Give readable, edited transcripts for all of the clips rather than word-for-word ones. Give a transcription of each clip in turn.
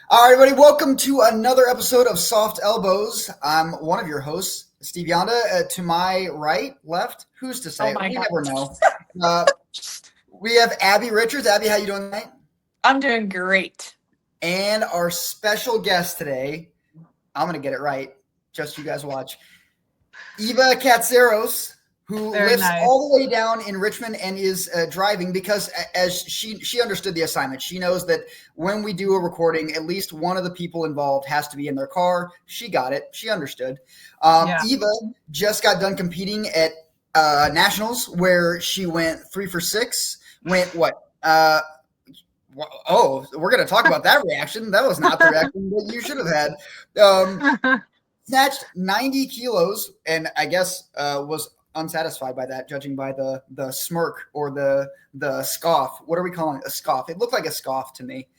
All right, everybody, welcome to another episode of Soft Elbows. I'm one of your hosts, Steve Yonda. To my right, left, who's to say? Oh my We God. never know. Uh, we have Abby Richards. Abby, how you doing tonight? I'm doing great. And our special guest today, I'm going to get it right. Just you guys watch. Eva Katsaros, who Very lives nice. all the way down in Richmond and is driving because as she understood the assignment. She knows that when we do a recording, at least one of the people involved has to be in their car. She got it. She understood. Yeah. Eva just got done competing at Nationals where she went 3 for 6. Went what? Oh, we're going to talk about that reaction. That was not the reaction that you should have had. Snatched 90 kilos and I guess was unsatisfied by that, judging by the smirk or the scoff. What are we calling it? A scoff. It looked like a scoff to me.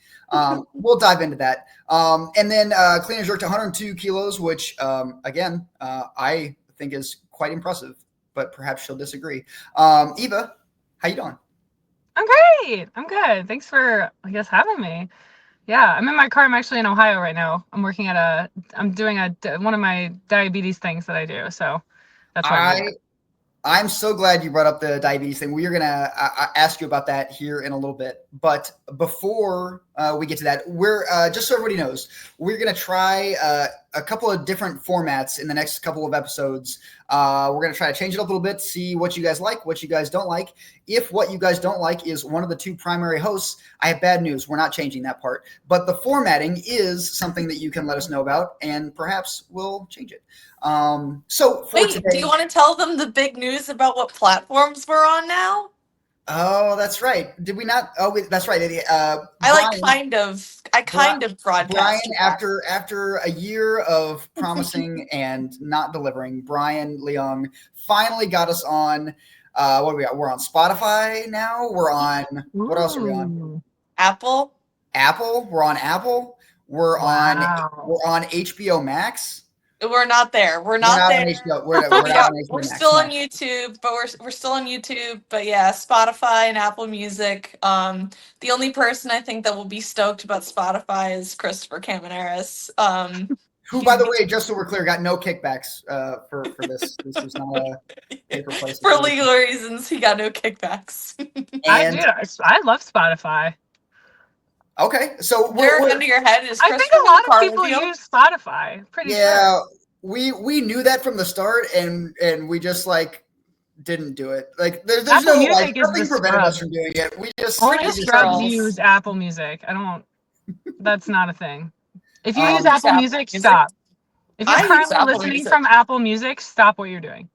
We'll dive into that. And then clean and jerk to 102 kilos, which again, I think is quite impressive, but perhaps she'll disagree. Eva, how you doing? I'm great. I'm good. Thanks for, having me. Yeah, I'm in my car. I'm actually in Ohio right now. I'm doing one of my diabetes things that I do. So that's why I'm so glad you brought up the diabetes thing. We are going to ask you about that here in a little bit. But before we get to that, we're just so everybody knows, we're going to try a couple of different formats in the next couple of episodes. We're going to try to change it up a little bit, see what you guys like, what you guys don't like. If what you guys don't like is one of the two primary hosts, I have bad news. We're not changing that part. But the formatting is something that you can let us know about, and perhaps we'll change it. So for Wait, today, do you want to tell them the big news about what platforms we're on now? Oh, that's right. Did we not? Oh, wait, that's right. I kind of broadcast. Brian, after a year of promising and not delivering, Brian Leung finally got us on. What do we got? We're on Spotify now. We're on. What else are we on? Apple. We're on Apple. We're on HBO Max. We're not there. We're not there. On HBO. We're not on HBO We're Max. still on YouTube, but we're still on YouTube. But yeah, Spotify and Apple Music. The only person I think that will be stoked about Spotify is Christopher Camaneris. Who, by the way, just so we're clear, got no kickbacks for this. This was not a paper place. For legal reasons, he got no kickbacks. I love Spotify. Okay, so we're under your head is. I think a lot of people use Spotify. Pretty sure. we knew that from the start, and we just didn't do it. Like there's Apple no Music nothing prevented us from doing it. We just use Apple Music. That's not a thing. If you use Apple Music, stop. If you're currently listening from Apple Music, stop what you're doing.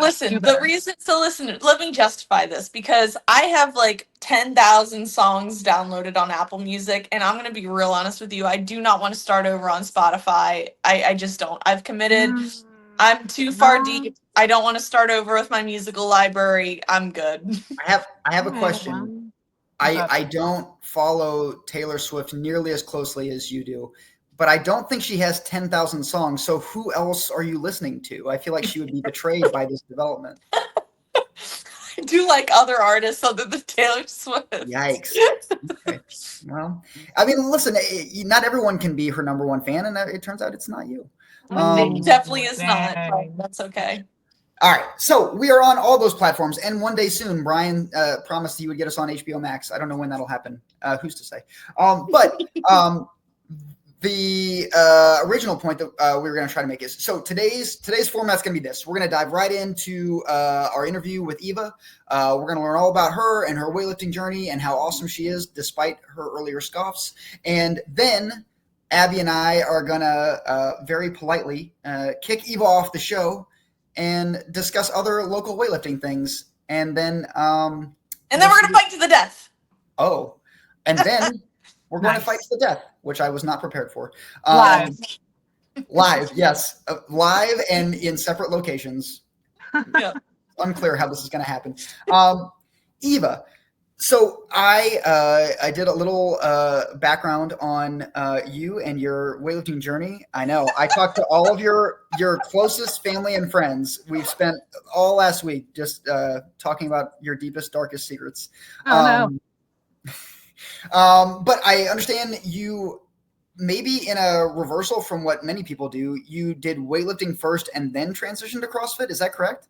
Listen, let me justify this because I have 10,000 songs downloaded on Apple Music, and I'm going to be real honest with you. I do not want to start over on Spotify. I just don't. I've committed. I'm too far deep. I don't want to start over with my musical library. I'm good. I have a question. I don't follow Taylor Swift nearly as closely as you do. But I don't think she has 10,000 songs. So who else are you listening to? I feel like she would be betrayed by this development. I do like other artists other than Taylor Swift. Yikes. Okay. Well, I mean, listen, not everyone can be her number one fan, and it turns out it's not you. It definitely is not, but that's okay. All right. So we are on all those platforms. And one day soon, Brian promised he would get us on HBO Max. I don't know when that'll happen. Who's to say? But the original point that we were going to try to make is, so today's format's going to be this. We're going to dive right into our interview with Eva. We're going to learn all about her and her weightlifting journey and how awesome she is despite her earlier scoffs. And then Abby and I are going to very politely kick Eva off the show and discuss other local weightlifting things. And then we're going to fight to the death. Oh, and then we're going to fight to the death, which I was not prepared for. Live, yes. Live and in separate locations. Yeah. Unclear how this is going to happen. Eva, so I did a little background on you and your weightlifting journey. I know. I talked to all of your closest family and friends. We've spent all last week just talking about your deepest, darkest secrets. Oh, no. But I understand you maybe in a reversal from what many people do, you did weightlifting first and then transitioned to CrossFit. Is that correct?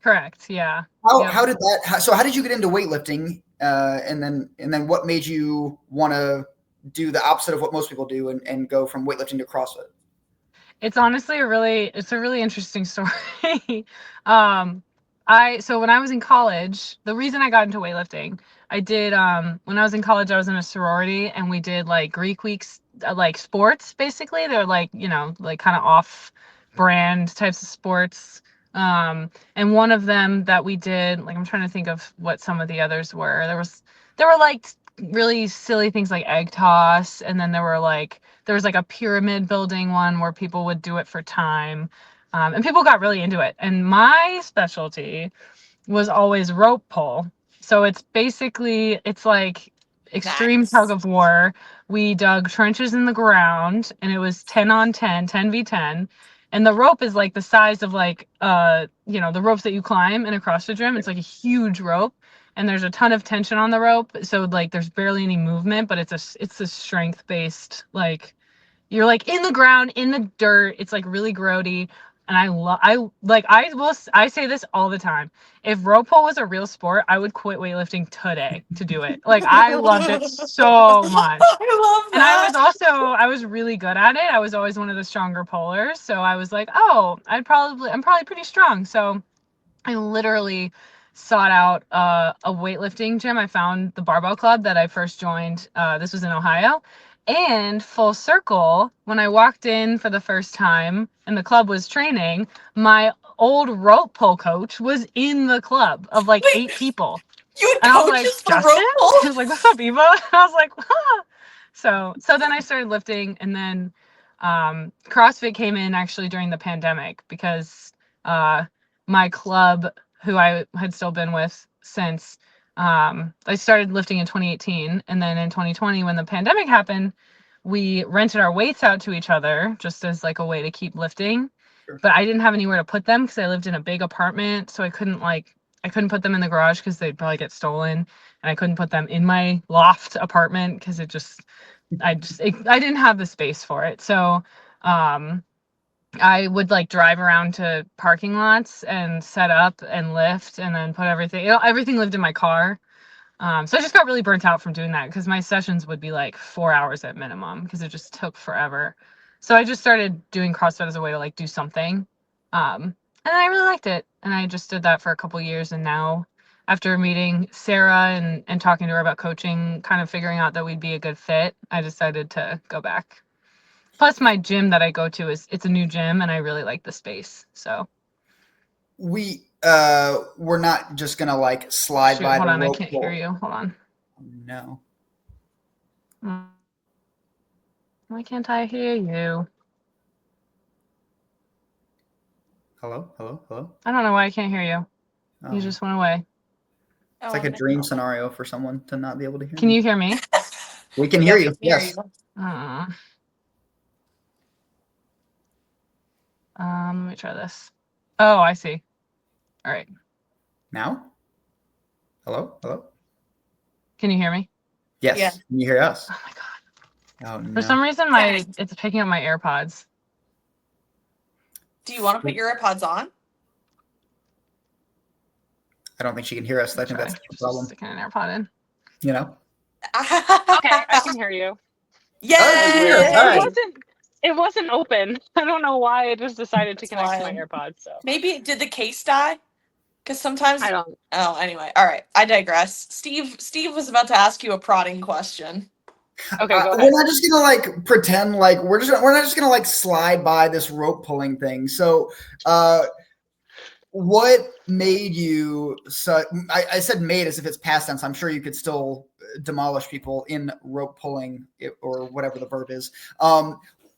Correct. Yeah. How did that? So how did you get into weightlifting? And then what made you want to do the opposite of what most people do and go from weightlifting to CrossFit? It's honestly a really interesting story. So when I was in college, the reason I got into weightlifting, I did when I was in college, I was in a sorority and we did like Greek weeks, like sports basically. They're like, like kind of off brand types of sports. And one of them that we did, like I'm trying to think of what some of the others were. There were like really silly things like egg toss, and then there was like a pyramid building one where people would do it for time. And people got really into it. And my specialty was always rope pull. So it's like extreme tug of war. We dug trenches in the ground and it was 10 on 10, 10v10. And the rope is like the size of like the ropes that you climb in a CrossFit gym. It's like a huge rope and there's a ton of tension on the rope. So like there's barely any movement, but it's a strength based, like you're like in the ground, in the dirt. It's like really grody. And I say this all the time. If rope pull was a real sport, I would quit weightlifting today to do it. Like I loved it so much. I love that. And I was really good at it. I was always one of the stronger pullers. So I was like, oh, I'm probably pretty strong. So I literally sought out a weightlifting gym. I found the barbell club that I first joined. This was in Ohio. And full circle, when I walked in for the first time and the club was training, my old rope pull coach was in the club of like 8 people. You And had I was like, coaches for Justin? rope pull? He was like, what's up, Eva? I was like, ah. So then I started lifting, and then CrossFit came in actually during the pandemic because my club, who I had still been with since, I started lifting in 2018, and then in 2020 when the pandemic happened, we rented our weights out to each other just as like a way to keep lifting. Sure. But I didn't have anywhere to put them because I lived in a big apartment, so I couldn't put them in the garage because they'd probably get stolen, and I couldn't put them in my loft apartment because I didn't have the space for it. So I would like drive around to parking lots and set up and lift and then put everything lived in my car. So I just got really burnt out from doing that because my sessions would be like 4 hours at minimum because it just took forever. So I just started doing CrossFit as a way to like do something. And I really liked it. And I just did that for a couple years. And now after meeting Sarah and talking to her about coaching, kind of figuring out that we'd be a good fit, I decided to go back. Plus my gym that I go to it's a new gym and I really like the space. So we're not just gonna like slide by hold the on, rope I can't pull. hear you. Hold on. No. Why can't I hear you? Hello? I don't know why I can't hear you. Oh. You just went away. It's like a dream scenario for someone to not be able to hear Can me. you hear me? We can hear you. Yes. Let me try this. Oh, I see. All right. Now? Hello? Can you hear me? Yes. Yeah. Can you hear us? Oh my god. Oh no. For some reason it's picking up my AirPods. Do you want to put your AirPods on? I don't think she can hear us. I think that's the problem. Sticking an AirPod in. You know? Okay, I can hear you. Yeah. It wasn't open. I don't know why it just decided to connect to my AirPods. So maybe did the case die? Because sometimes I don't. Oh, anyway. All right. I digress. Steve was about to ask you a prodding question. Okay, go ahead. We're not just gonna like pretend like we're not just gonna like slide by this rope pulling thing. So what made you I said made as if it's past tense. I'm sure you could still demolish people in rope pulling or whatever the verb is.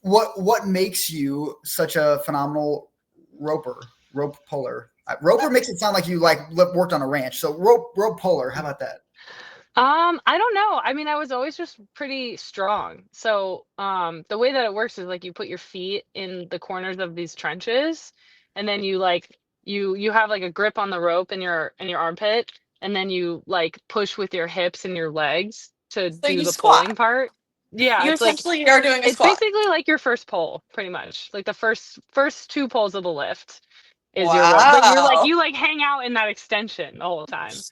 What makes you such a phenomenal rope puller? Roper makes it sound like you like worked on a ranch. So rope puller, how about that? I don't know. I mean, I was always just pretty strong. So the way that it works is like you put your feet in the corners of these trenches, and then you like you have like a grip on the rope in your armpit, and then you like push with your hips and your legs to So do you the squat. polling part. Yeah, You it's like essentially are doing a it's squat. basically like your first poll, pretty much. Like the first two polls of the lift is your rope. But Wow. you like hang out in that extension the whole time.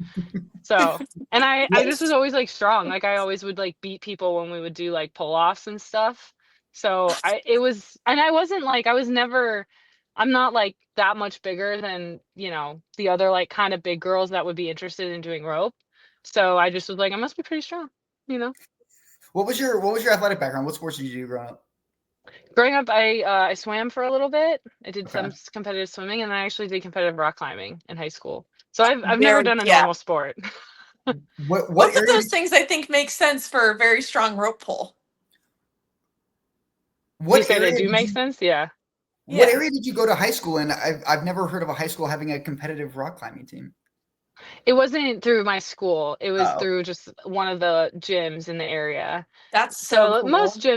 So, and I just was Yes. always like strong. Like I always would like beat people when we would do like pull-offs and stuff. So it was, and I wasn't like, I was never, I'm not like that much bigger than, the other like kind of big girls that would be interested in doing rope. So I just was like, I must be pretty strong, you know? What was your athletic background? What sports did you do growing up? Growing up, I swam for a little bit. I did Okay. some competitive swimming, and I actually did competitive rock climbing in high school. So I've never Very, done a yeah. normal sport. What Both of area those did things I think make sense for a very strong rope pull. You what say they area do did make you sense? Yeah. what Yeah. area did you go to high school in? I've never heard of a high school having a competitive rock climbing team. It wasn't through my school. It was Oh, through just one of the gyms in the area. That's so So most cool.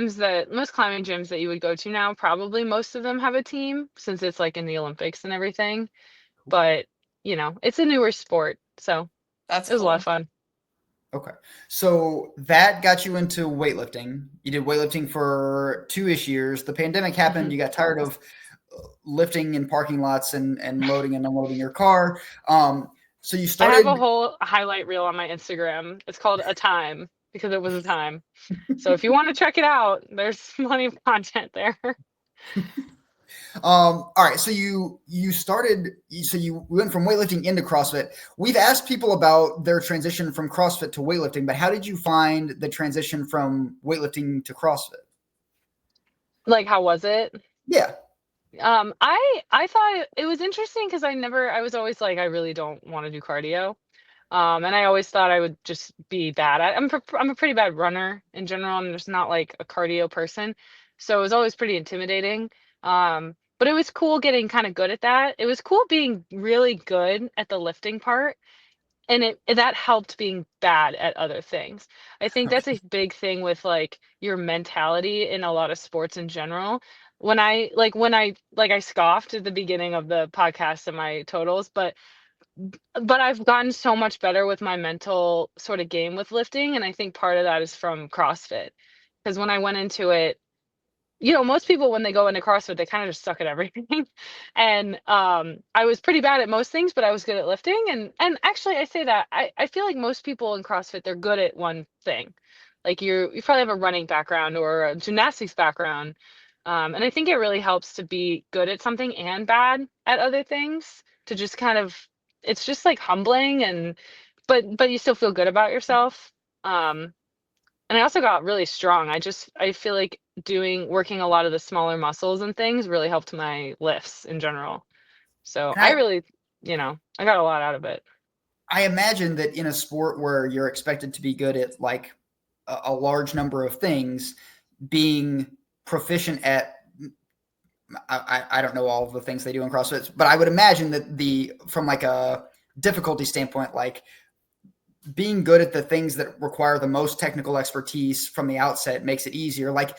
most climbing gyms that you would go to now, probably most of them have a team since it's like in the Olympics and everything. But, it's a newer sport. So That's it was a lot of cool. fun. okay. So that got you into weightlifting. You did weightlifting for 2-ish years. The pandemic happened. Mhm. You got tired of lifting in parking lots and loading and unloading your car. So you I have a started. whole highlight reel on my Instagram. It's called A Time because it was a time. So if you want to check it out, there's plenty of content there. All right, so you started. So you went from weightlifting into CrossFit. We've asked people about their transition from CrossFit to weightlifting, but how did you find the transition from weightlifting to CrossFit? Like, how was it? Yeah. I thought it was interesting because I was always like, I really don't want to do cardio. And I always thought I would just be bad at. I'm a pretty bad runner in general. I'm just not like a cardio person, so it was always pretty intimidating. But it was cool getting kind of good at that. It was cool being really good at the lifting part, and that helped being bad at other things. I think that's a Okay. big thing with like your mentality in a lot of sports in general. When I scoffed at the beginning of the podcast and my totals, but I've gotten so much better with my mental sort of game with lifting, and I think part of that is from CrossFit. Because when I went into it, most people when they go into CrossFit, they kind of just suck at everything. And I was pretty bad at most things, but I was good at lifting. And actually, I say that I feel like most people in CrossFit, they're good at one thing. Like you probably have a running background or a gymnastics background. And I think it really helps to be good at something and bad at other things to just kind of, it's just like humbling but you still feel good about yourself. Um, and I also got really strong. I feel like working a lot of the smaller muscles and things really helped my lifts in general. So And I really, I got a lot out of it. I imagine that in a sport where you're expected to be good at like a large number of things, being proficient at I don't know all of the things they do in CrossFit, but I would imagine that from like a difficulty standpoint, like being good at the things that require the most technical expertise from the outset makes it easier. Like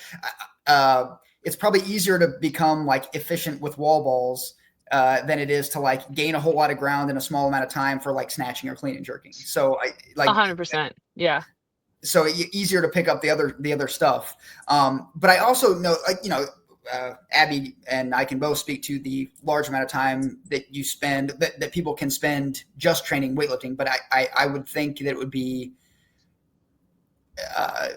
it's probably easier to become like efficient with wall balls than it is to like gain a whole lot of ground in a small amount of time for like snatching or clean and jerking. So I like 100%. Yeah. so easier to pick up the other stuff. But I also know, like, Abby and I can both speak to the large amount of time that you spend that people can spend just training weightlifting. But I would think that it would be uh,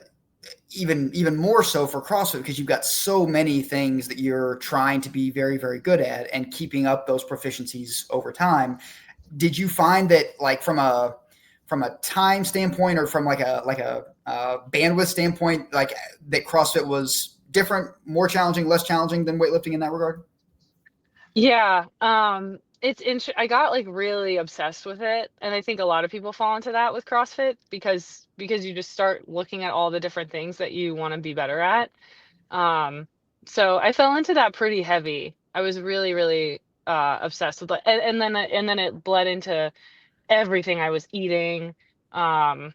even more so for CrossFit because you've got so many things that you're trying to be very, very good at and keeping up those proficiencies over time. Did you find that like from a time standpoint or from like a bandwidth standpoint, like that CrossFit was different, more challenging, less challenging than weightlifting in that regard? Yeah. I got like really obsessed with it. And I think a lot of people fall into that with CrossFit because you just start looking at all the different things that you want to be better at. Um, so I fell into that pretty heavy. I was really, really obsessed with it. And then it bled into everything I was eating. Um,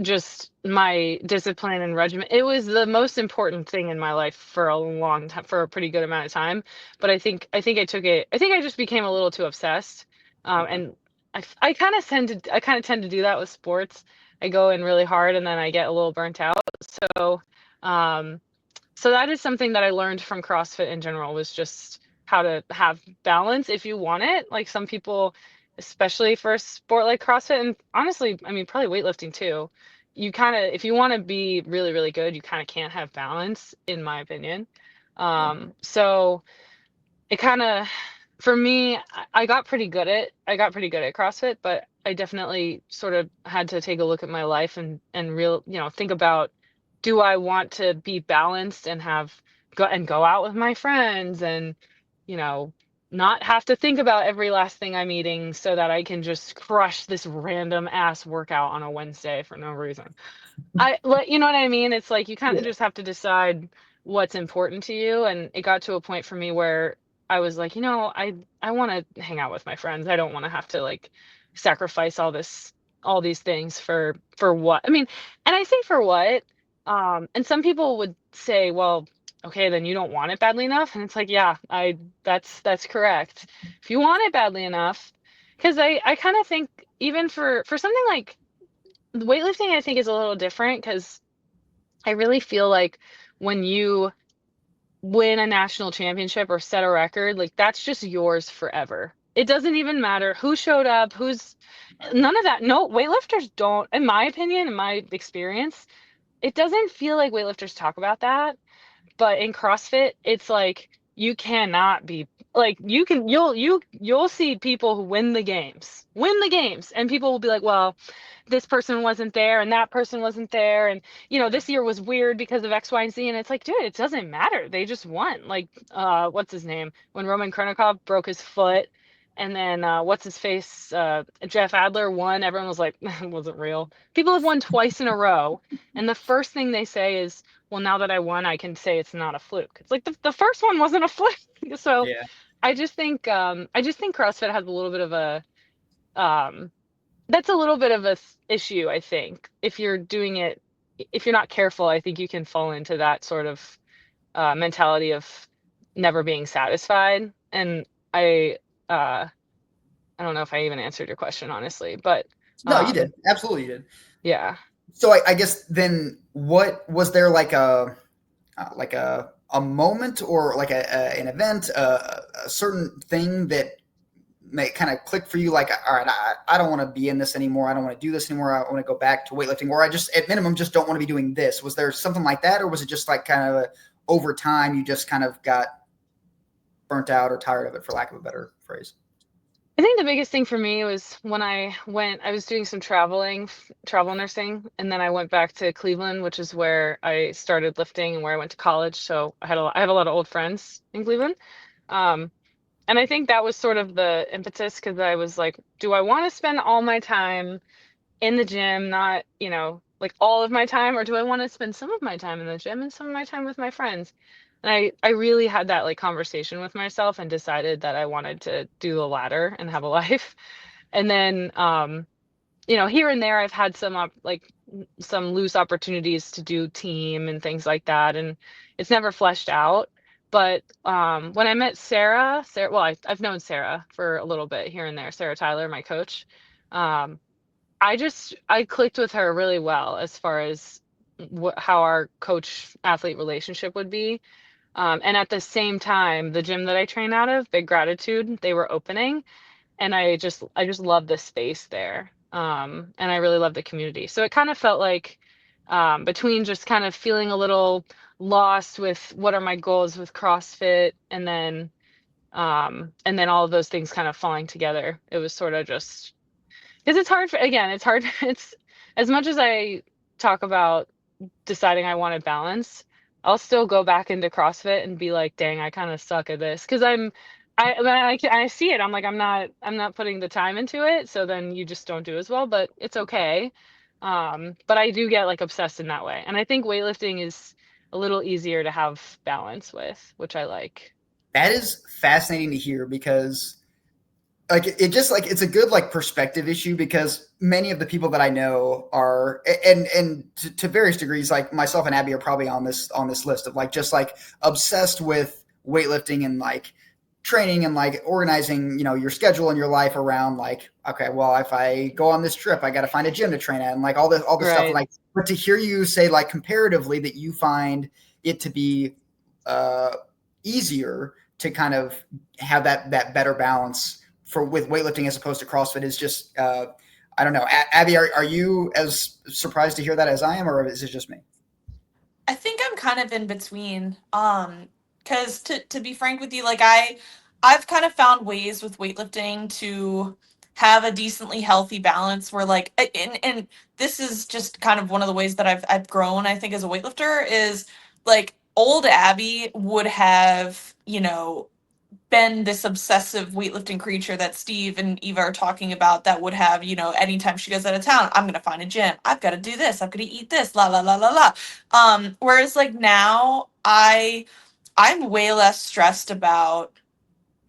just my discipline and regimen. It was the most important thing in my life for a long time, for a pretty good amount of time. But I think I just became a little too obsessed. Okay. And I kind of tend to do that with sports. I go in really hard and then I get a little burnt out. So, so that is something that I learned from CrossFit in general, was just how to have balance if you want it. Like some people, especially for a sport like CrossFit, and honestly, I mean, probably weightlifting too, you kind of, if you want to be really, really good, you kind of can't have balance, in my opinion. So it kind of, for me, I got pretty good at CrossFit, but I definitely sort of had to take a look at my life and think about, do I want to be balanced and go out with my friends and, you know, not have to think about every last thing I'm eating so that I can just crush this random ass workout on a Wednesday for no reason. You know what I mean? It's like you kind of just have to decide what's important to you. And it got to a point for me where I was like, I want to hang out with my friends. I don't want to have to like sacrifice all these things for what? I mean, and I say for what? And some people would say, well, okay, then you don't want it badly enough. And it's like, yeah, that's correct. If you want it badly enough, because I kind of think even for something like weightlifting, I think is a little different, because I really feel like when you win a national championship or set a record, like that's just yours forever. It doesn't even matter who showed up, none of that. No, weightlifters don't, in my opinion, in my experience, it doesn't feel like weightlifters talk about that. But in CrossFit, it's like you cannot be like, you'll see people who win the games, and people will be like, well, this person wasn't there and that person wasn't there, and this year was weird because of X, Y, and Z. And it's like, dude, it doesn't matter. They just won. Like, what's his name? When Roman Kronikov broke his foot, and then what's his face? Jeff Adler won. Everyone was like, it wasn't real. People have won twice in a row, and the first thing they say is, well, now that I won, I can say it's not a fluke. It's like the first one wasn't a fluke. So Yeah. I just think CrossFit has a little bit of a that's a little bit of a issue. I think if you're doing it, if you're not careful, I think you can fall into that sort of mentality of never being satisfied. And I don't know if I even answered your question, honestly, but No, you did. Absolutely, you did. Yeah. So I guess then, what was there like a moment or like an event, a certain thing that may kind of click for you? Like, all right, I don't want to be in this anymore. I don't want to do this anymore. I want to go back to weightlifting, or I just at minimum just don't want to be doing this. Was there something like that, or was it just like kind of over time you just kind of got burnt out or tired of it, for lack of a better phrase? I think the biggest thing for me was when I was doing some travel nursing, and then I went back to Cleveland, which is where I started lifting and where I went to college. So I have a lot of old friends in Cleveland. And I think that was sort of the impetus, because I was like, do I want to spend all my time in the gym, not, like all of my time, or do I want to spend some of my time in the gym and some of my time with my friends? And I really had that like conversation with myself and decided that I wanted to do the latter and have a life. And then, here and there, I've had some some loose opportunities to do team and things like that, and it's never fleshed out. But when I met Sarah, well, I've known Sarah for a little bit here and there. Sarah Tyler, my coach. I clicked with her really well as far as how our coach athlete relationship would be. And at the same time, the gym that I train out of, Big Gratitude, they were opening, and I just love the space there. And I really love the community. So it kind of felt like between just kind of feeling a little lost with what are my goals with CrossFit, and then all of those things kind of falling together. It was sort of just, because it's hard it's as much as I talk about deciding I want to balance, I'll still go back into CrossFit and be like, dang, I kind of suck at this, because I see it. I'm like, I'm not putting the time into it. So then you just don't do as well, but it's okay. But I do get like obsessed in that way. And I think weightlifting is a little easier to have balance with, which I like. That is fascinating to hear, because like it's a good like perspective issue, because many of the people that I know are, and to various degrees, like myself and Abby are probably on this list of like just like obsessed with weightlifting and like training and like organizing, your schedule and your life around like, okay, well, if I go on this trip, I got to find a gym to train at and like all this stuff. Like, but to hear you say like comparatively that you find it to be easier to kind of have that better balance with weightlifting as opposed to CrossFit is just, I don't know. Abby, are you as surprised to hear that as I am, or is it just me? I think I'm kind of in between. Because to be frank with you, like I've kind of found ways with weightlifting to have a decently healthy balance where like and this is just kind of one of the ways that I've grown, I think, as a weightlifter is like old Abby would have, been this obsessive weightlifting creature that Steve and Eva are talking about that would have, anytime she goes out of town, I'm going to find a gym. I've got to do this. I'm going to eat this, la, la, la, la, la. Whereas like now I'm way less stressed about,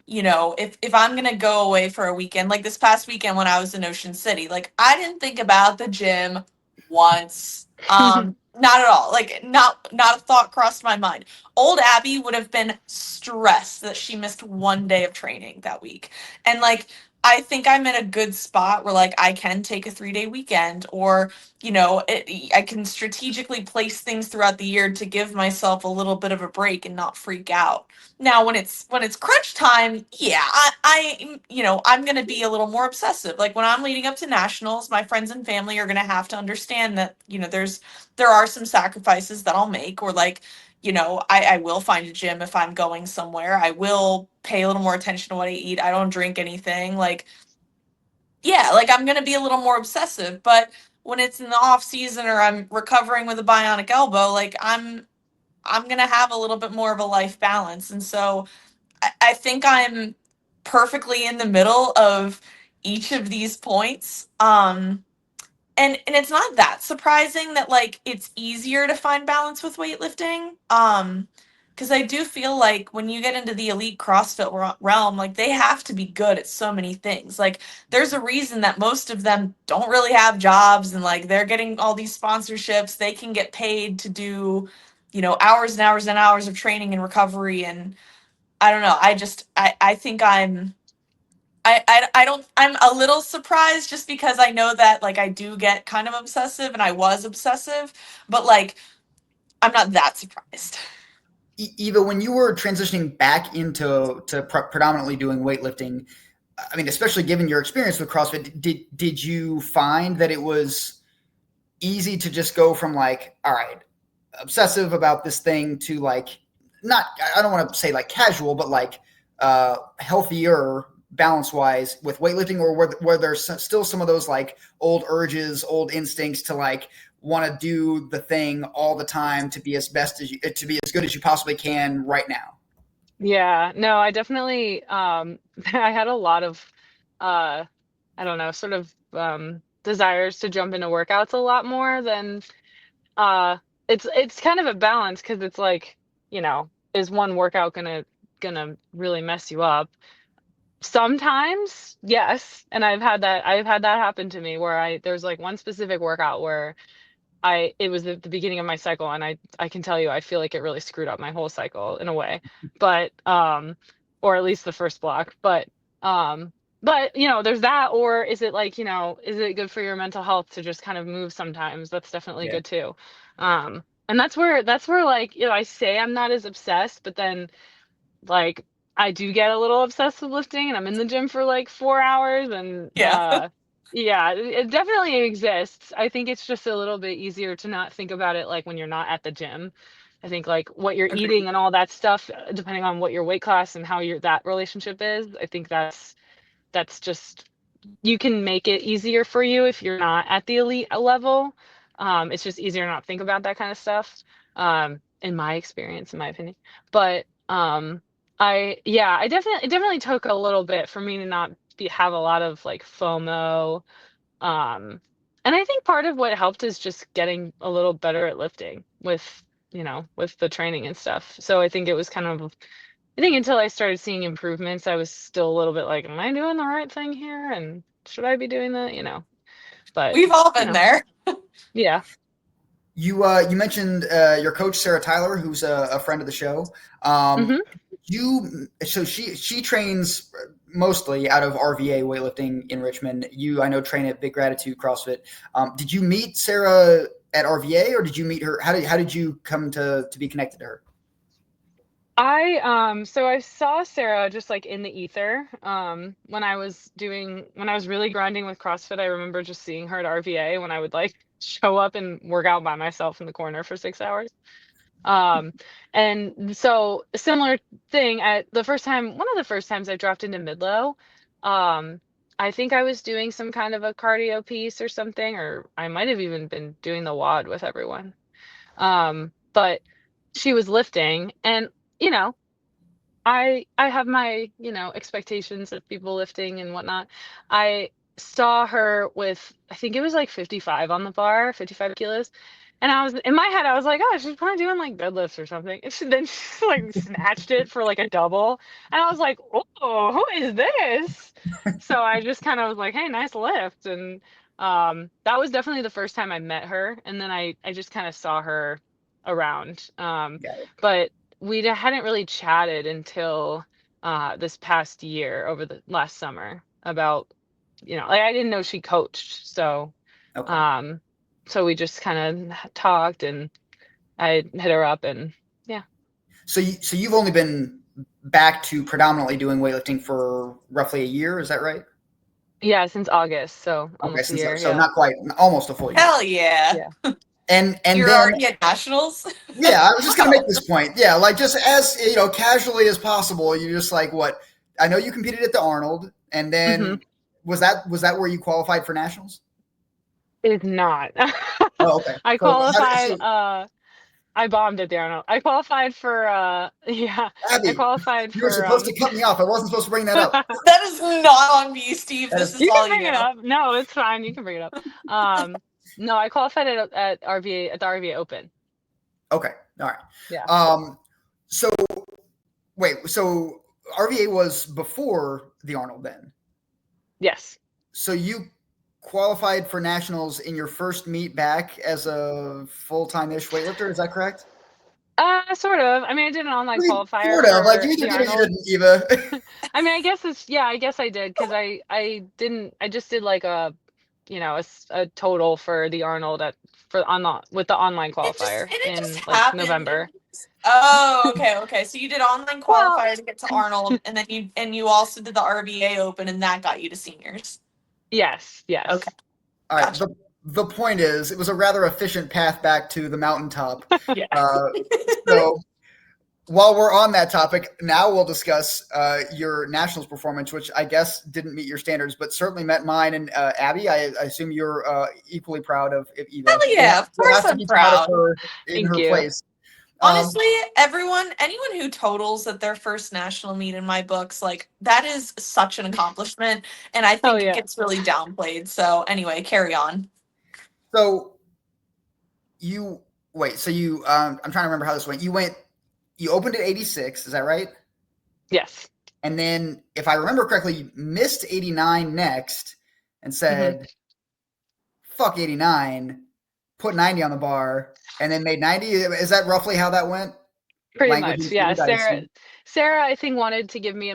if I'm going to go away for a weekend, like this past weekend when I was in Ocean City, like I didn't think about the gym once. Not at all. Like not a thought crossed my mind. Old Abby would have been stressed that she missed one day of training that week. And like I think I'm in a good spot where like I can take a 3-day weekend or, I can strategically place things throughout the year to give myself a little bit of a break and not freak out. Now when it's crunch time, yeah, I'm gonna be a little more obsessive. Like when I'm leading up to nationals, my friends and family are gonna have to understand that, there are some sacrifices that I'll make, or like, I will find a gym if I'm going somewhere. I will pay a little more attention to what I eat. I don't drink anything. Like, yeah, like I'm gonna be a little more obsessive. But when it's in the off season or I'm recovering with a bionic elbow, like I'm gonna have a little bit more of a life balance. And so I think I'm perfectly in the middle of each of these points. And it's not that surprising that like it's easier to find balance with weightlifting. Because I do feel like when you get into the elite CrossFit realm, like they have to be good at so many things. Like there's a reason that most of them don't really have jobs and like they're getting all these sponsorships. They can get paid to do, hours and hours and hours of training and recovery. And I don't know. I think I don't, I'm a little surprised just because I know that like I do get kind of obsessive and I was obsessive, but like I'm not that surprised. Eva, when you were transitioning back into predominantly doing weightlifting, I mean, especially given your experience with CrossFit, did you find that it was easy to just go from like, all right, obsessive about this thing to like, not, I don't want to say like casual, but like healthier balance wise with weightlifting, or were there still some of those like old urges, old instincts to like want to do the thing all the time to be as good as you possibly can right now? Yeah, no, I definitely I had a lot of I don't know, sort of desires to jump into workouts a lot more than uh it's kind of a balance because it's like, is one workout gonna really mess you up? Sometimes, yes. And I've had that happen to me where there's like one specific workout where it was the beginning of my cycle, and I can tell you I feel like it really screwed up my whole cycle in a way. But or at least the first block. But there's that. Or is it like, is it good for your mental health to just kind of move sometimes? That's definitely good too. And that's where like, I say I'm not as obsessed, but then like I do get a little obsessed with lifting, and I'm in the gym for like 4 hours, and Yeah. yeah, it definitely exists. I think it's just a little bit easier to not think about it like when you're not at the gym. I think like what you're Agreed. eating and all that stuff, depending on what your weight class and how that relationship is, I think that's just, you can make it easier for you if you're not at the elite level. It's just easier to not think about that kind of stuff. In my experience, in my opinion. But it definitely took a little bit for me to not have a lot of like FOMO. And I think part of what helped is just getting a little better at lifting with the training and stuff. So I think it was kind of, I think until I started seeing improvements, I was still a little bit like, am I doing the right thing here? And should I be doing that? But We've all been there. yeah. You mentioned your coach Sarah Tyler, who's a friend of the show. Mhm. So she trains mostly out of RVA weightlifting in Richmond. You, I know, train at Big Gratitude CrossFit. Did you meet Sarah at RVA, or did you meet her? How did you come to be connected to her? So I saw Sarah just like in the ether. When I was really grinding with CrossFit, I remember just seeing her at RVA when I would like show up and work out by myself in the corner for 6 hours. And so similar thing at one of the first times I dropped into mid-low, I think I was doing some kind of a cardio piece or something, or I might have even been doing the WOD with everyone. But she was lifting, and you know, I have my, expectations of people lifting and whatnot. I saw her with, I think it was like 55 on the bar, 55 kilos. And I was in my head, I was like, oh, she's probably doing like deadlifts or something. And then she like snatched it for like a double. And I was like, oh, who is this? So I just kind of was like, hey, nice lift. And that was definitely the first time I met her. And then I just kind of saw her around. But we hadn't really chatted until this past year over the last summer about, like I didn't know she coached. So, so we just kind of talked, and I hit her up, and yeah. So you've only been back to predominantly doing weightlifting for roughly a year, is that right? Yeah, since August, so almost a year. So not quite, almost a full year. Hell yeah. And you're then, already at nationals. Yeah, I was just gonna make this point. Yeah, like just as casually as possible. You just like what I know you competed at the Arnold, and then was that where you qualified for nationals? It's not. Oh, okay. I qualified. I bombed at the Arnold. I qualified for. Abby, I qualified for. You were supposed to cut me off. I wasn't supposed to bring that up. That is not on me, Steve. This is all you. You can bring it up. No, it's fine. You can bring it up. No, I qualified at RVA at the RVA Open. Okay. All right. Yeah. So wait. So RVA was before the Arnold then? Yes. So you qualified for nationals in your first meet back as a full-time-ish weightlifter. Is that correct? Sort of. I mean, I did an online qualifier. Sort of. Like you either did or you didn't, Eva. I mean, I guess I did, because I just did like a total for the Arnold with the online qualifier in like November. Oh, okay. So you did online qualifier to get to Arnold, and then you also did the RVA Open, and that got you to seniors. Yes. Okay. All right. Gotcha. The point is, it was a rather efficient path back to the mountaintop. Yeah. So while we're on that topic, now we'll discuss your nationals performance, which I guess didn't meet your standards, but certainly met mine. And Abby, I assume you're equally proud of Eva. Hell yeah, of course I'm proud of her in her place. Honestly, anyone who totals at their first national meet in my books, like that is such an accomplishment, and I think it gets really downplayed. So anyway, carry on. So I'm trying to remember how this went. You opened at 86, is that right? Yes. And then, if I remember correctly, you missed 89 next and said, fuck 89, put 90 on the bar, and then made 90. Is that roughly how that went? Pretty much, yeah. Sarah, I think, wanted to give me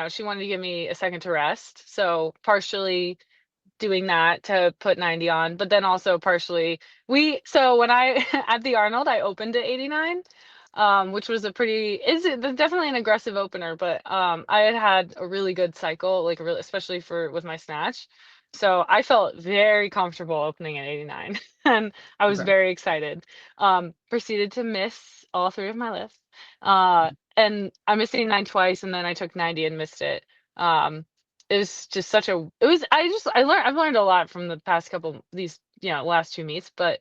she wanted to give me a second to rest. So partially doing that to put 90 on, but then also partially when I at the Arnold, I opened at 89. Which was definitely an aggressive opener, but I had a really good cycle, like especially with my snatch. So I felt very comfortable opening at 89, and I was very excited. Proceeded to miss all 3 of my lifts, and I missed 89 twice, and then I took 90 and missed it. It was just I've learned a lot from the past couple last 2 meets, but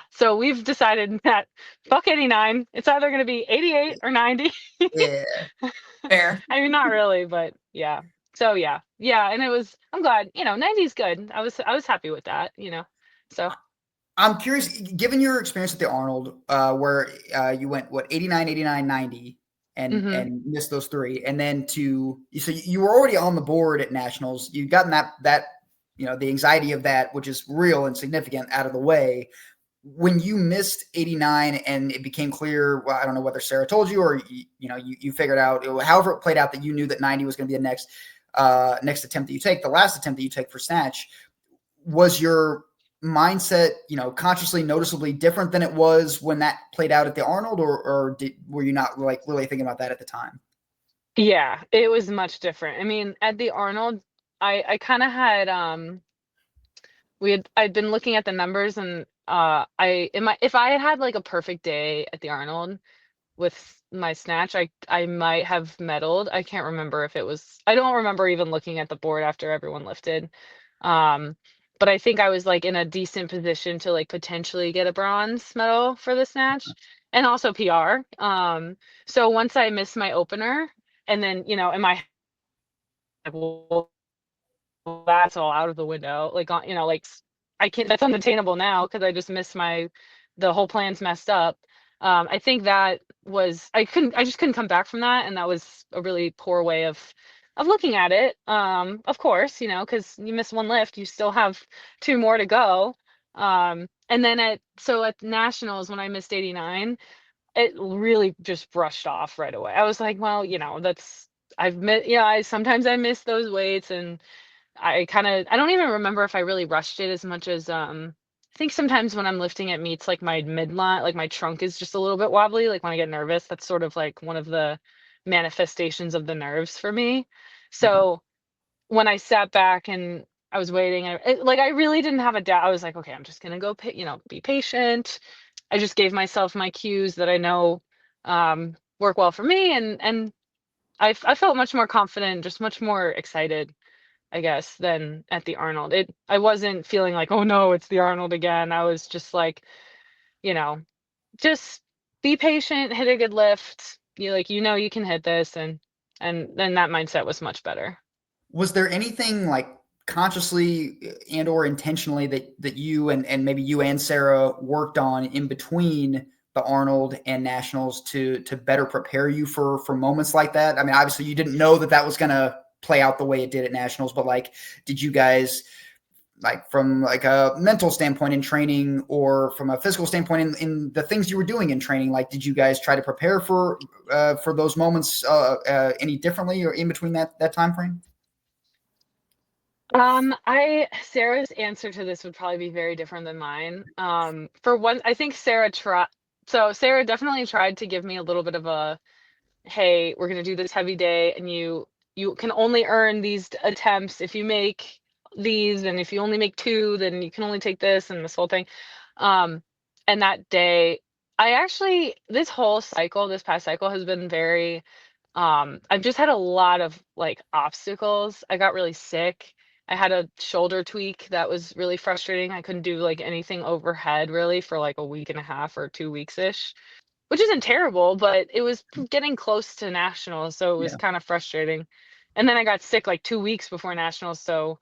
so we've decided that fuck 89. It's either going to be 88 or 90. Yeah. Fair. I mean, not really, but yeah. So yeah. And I'm glad, 90 is good. I was happy with that, so. I'm curious, given your experience at the Arnold, where you went, 89, 89, 90 and missed those 3. And then so you were already on the board at nationals. You'd gotten that the anxiety of that, which is real and significant, out of the way. when you missed 89 and it became clear, well, I don't know whether Sarah told you or you figured out, however it played out, that you knew that 90 was going to be the next attempt that you take, the last attempt that you take for snatch. Was your mindset, consciously noticeably different than it was when that played out at the Arnold, or were you not like really thinking about that at the time? Yeah, it was much different. I mean, at the Arnold, I kind of had I'd been looking at the numbers, and if I had had like a perfect day at the Arnold with my snatch, I might have medaled. I can't remember if it was, I don't remember even looking at the board after everyone lifted. Um, but I think I was like in a decent position to like potentially get a bronze medal for the snatch and also PR. So once I missed my opener, and then, in my like, well, that's all out of the window. Like, like I can't, that's unattainable now because I just missed the whole plan's messed up. I think that was, I just couldn't come back from that. And that was a really poor way of looking at it. Of course, because you miss one lift, you still have two more to go. And then at nationals, when I missed 89, it really just brushed off right away. I was like, well, I've missed, sometimes I miss those weights, and I don't even remember if I really rushed it as much as I think sometimes when I'm lifting at meets, like my midline, like my trunk is just a little bit wobbly, like when I get nervous. That's sort of like one of the manifestations of the nerves for me. Okay. So when I sat back and I was waiting, and like I really didn't have a doubt. I was like, okay, I'm just gonna go, be patient. I just gave myself my cues that I know work well for me, and I felt much more confident, just much more excited, I guess, than at the Arnold. I wasn't feeling like, oh no, it's the Arnold again. I was just like, you know, just be patient, hit a good lift. You can hit this, and then that mindset was much better. Was there anything like consciously and or intentionally that you and maybe you and Sarah worked on in between the Arnold and Nationals to better prepare you for moments like that? I mean, obviously you didn't know that was going to play out the way it did at Nationals, but like, did you guys, like from like a mental standpoint in training or from a physical standpoint in the things you were doing in training, like did you guys try to prepare for those moments any differently or in between that time frame? Sarah's answer to this would probably be very different than mine. For one, I think Sarah definitely tried to give me a little bit of a, hey, we're gonna do this heavy day, and you can only earn these attempts if you make these, and if you only make two, then you can only take this, and this whole thing. Um, and that day, this past cycle has been very, I've just had a lot of like obstacles. I got really sick. I had a shoulder tweak that was really frustrating. I couldn't do like anything overhead really for like a week and a half or 2 weeks ish, which isn't terrible, but it was getting close to nationals, so it was Yeah. kind of frustrating. And then I got sick like 2 weeks before nationals, so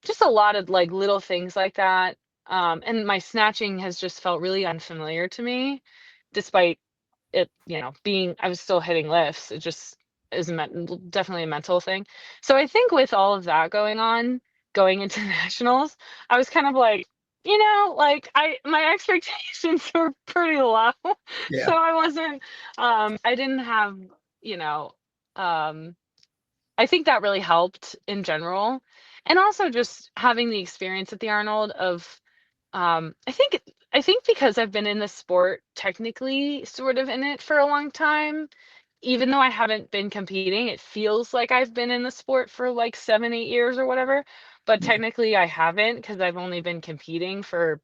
just a lot of like little things like that. And my snatching has just felt really unfamiliar to me, despite it, being, I was still hitting lifts. It just is definitely a mental thing. So I think with all of that going on, going into nationals, I was kind of like, like my expectations were pretty low. Yeah. So I wasn't, I didn't have, you know, um, I think that really helped in general. And also just having the experience at the Arnold of, I think because I've been in the sport technically sort of in it for a long time, even though I haven't been competing, it feels like I've been in the sport for like 7, 8 years or whatever. But Yeah. technically I haven't, because I've only been competing for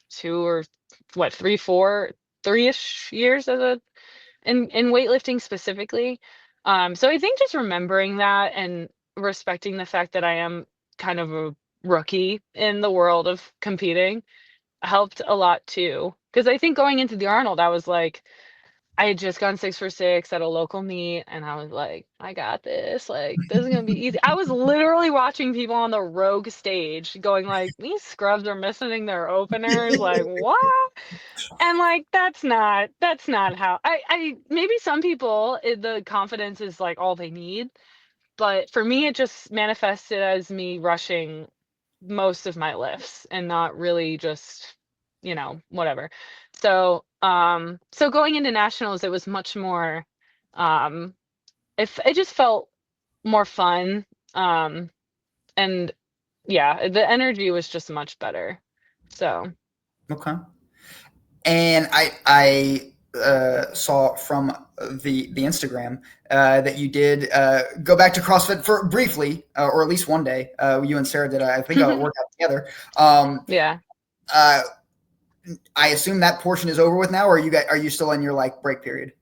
two or what, 3, 4, 3-ish years in weightlifting specifically. So I think just remembering that and respecting the fact that I am kind of a rookie in the world of competing helped a lot too. Because I think going into the Arnold, I was like, I had just gone 6 for 6 at a local meet, and I was like, I got this. Like, this is gonna be easy. I was literally watching people on the rogue stage going like, these scrubs are missing their openers. Like, what? And like, that's not how I maybe some people, the confidence is like all they need. But for me, it just manifested as me rushing most of my lifts and not really just whatever. So, so going into nationals, it was much more, if it just felt more fun. And yeah, the energy was just much better. So. Okay. And I saw from the Instagram that you did go back to CrossFit for briefly, or at least one day. You and Sarah did, I think, a workout together. Yeah. I assume that portion is over with now, or are you still in your like break period?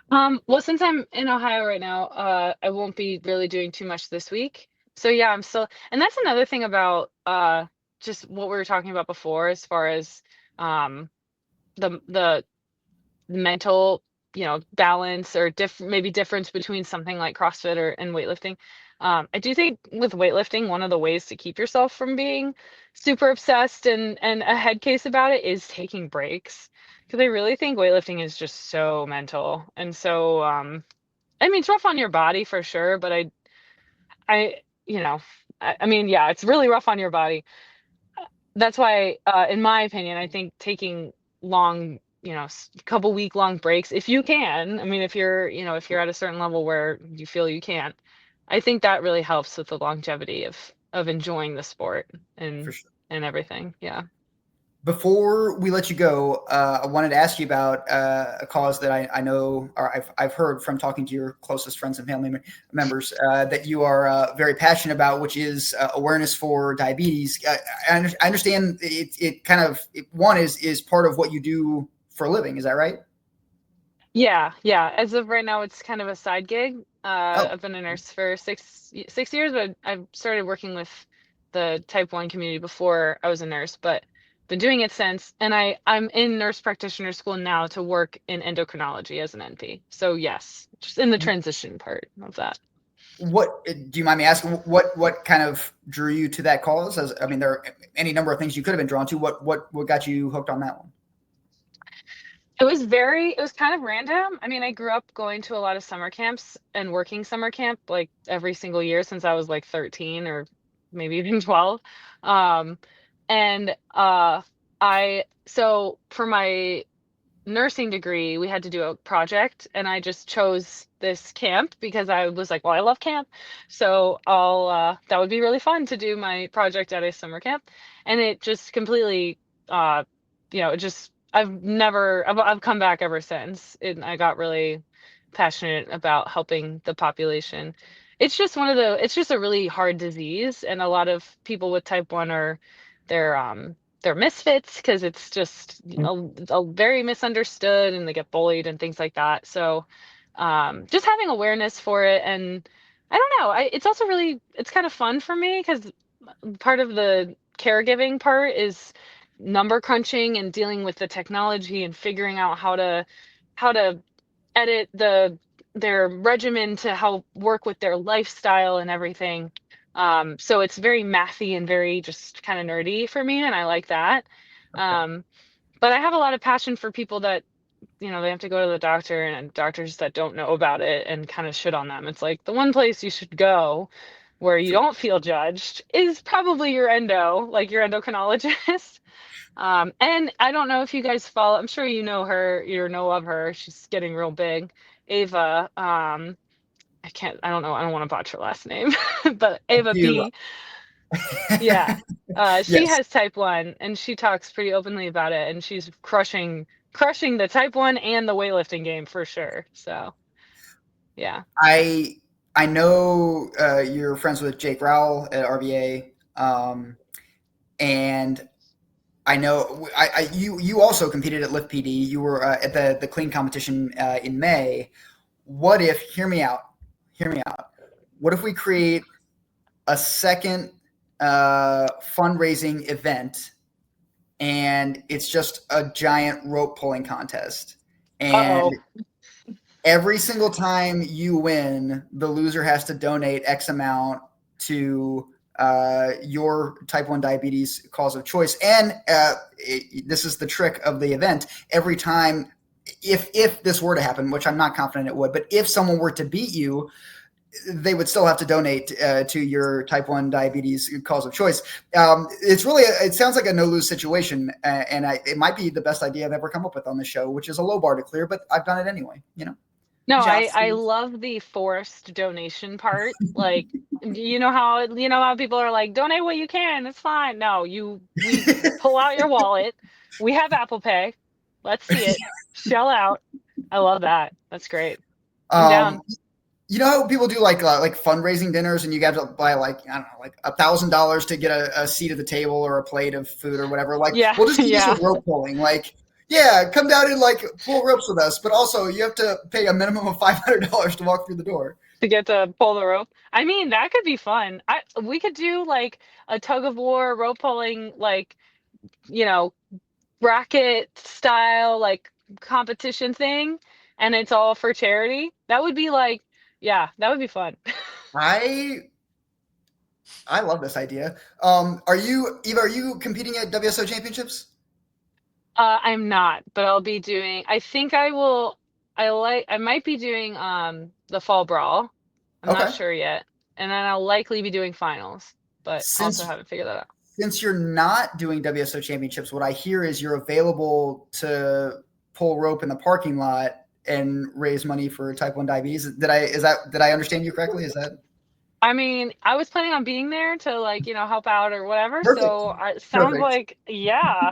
Well, since I'm in Ohio right now, I won't be really doing too much this week. So yeah, I'm still, and that's another thing about just what we were talking about before, as far as um the mental, balance, or maybe difference between something like CrossFit and weightlifting. I do think with weightlifting, one of the ways to keep yourself from being super obsessed and a head case about it is taking breaks. Because I really think weightlifting is just so mental. And so, I mean, it's rough on your body for sure, but I, I mean, yeah, it's really rough on your body. That's why, in my opinion, I think taking long, couple week long breaks, if you can, I mean, if you're at a certain level where you feel you can't, I think that really helps with the longevity of enjoying the sport For and sure. and everything. Yeah. Before we let you go, I wanted to ask you about a cause that I know, or I've heard from talking to your closest friends and family members, that you are very passionate about, which is awareness for diabetes. I understand it kind of one is part of what you do for a living. Is that right? Yeah, yeah. As of right now, it's kind of a side gig. Oh, I've been a nurse for 6 years, but I've started working with the type 1 community before I was a nurse, but been doing it since. And I'm in nurse practitioner school now to work in endocrinology as an NP. So yes, just in the transition part of that. what do you mind me asking? What kind of drew you to that cause? I mean, there are any number of things you could have been drawn to. What got you hooked on that one? It was kind of random. I mean, I grew up going to a lot of summer camps and working summer camp like every single year since I was like 13 or maybe even 12. Um, and so for my nursing degree, we had to do a project, and I just chose this camp because I was like, well, I love camp. So that would be really fun to do my project at a summer camp. And it just completely, it just, I've come back ever since. I got really passionate about helping the population. It's just a really hard disease, and a lot of people with type 1 they're, they're misfits because it's just a very misunderstood, and they get bullied and things like that. So, just having awareness for it, and I don't know, it's also it's kind of fun for me because part of the caregiving part is number crunching and dealing with the technology and figuring out how to edit their regimen to help work with their lifestyle and everything. So it's very mathy and very just kind of nerdy for me, and I like that. Okay. But I have a lot of passion for people that, they have to go to the doctor, and doctors that don't know about it and kind of shit on them. It's like the one place you should go where you Sure. don't feel judged is probably your like your endocrinologist. And I don't know if you guys follow, I'm sure you know her, you know of her. She's getting real big. Ava, I don't know, I don't want to botch her last name, but Ava You. P. Yeah. She Yes. has type 1, and she talks pretty openly about it, and she's crushing the type 1 and the weightlifting game for sure. So, yeah. I know you're friends with Jake Rowell at RVA, and I know you also competed at Lift PD. You were at the clean competition in May. What if? Hear me out. Hear me out. What if we create a second fundraising event, and it's just a giant rope pulling contest, and Uh-oh. every single time you win, the loser has to donate X amount to your type 1 diabetes cause of choice. And this is the trick of the event. Every time, if this were to happen, which I'm not confident it would, but if someone were to beat you, they would still have to donate to your type 1 diabetes cause of choice. It's really, it sounds like a no-lose situation. And it might be the best idea I've ever come up with on the show, which is a low bar to clear, but I've done it anyway, you know? No, I love the forced donation part. Like, you know how people are like, donate what you can, it's fine. No, we pull out your wallet. We have Apple Pay. Let's see it. Shell out. I love that. That's great. I'm down. You know how people do like fundraising dinners, and you got to buy like, I don't know, like $1,000 to get a seat at the table or a plate of food or whatever. Like, Yeah, we'll just do this with rope pulling. Like, yeah, come down and like pull ropes with us, but also you have to pay a minimum of $500 to walk through the door to get to pull the rope. I mean, that could be fun. We could do like a tug of war rope pulling, like, bracket style, like competition thing, and it's all for charity. That would be like, yeah, that would be fun. I love this idea. Are you competing at WSO championships? I'm not, but I'll be doing, I think I will, I might be doing the fall brawl. I'm not sure yet. And then I'll likely be doing finals, but also haven't figured that out. Since you're not doing WSO championships, what I hear is you're available to pull rope in the parking lot and raise money for type 1 diabetes. Did I understand you correctly? Is that? I mean, I was planning on being there to like, help out or whatever. Perfect. So it sounds like, yeah,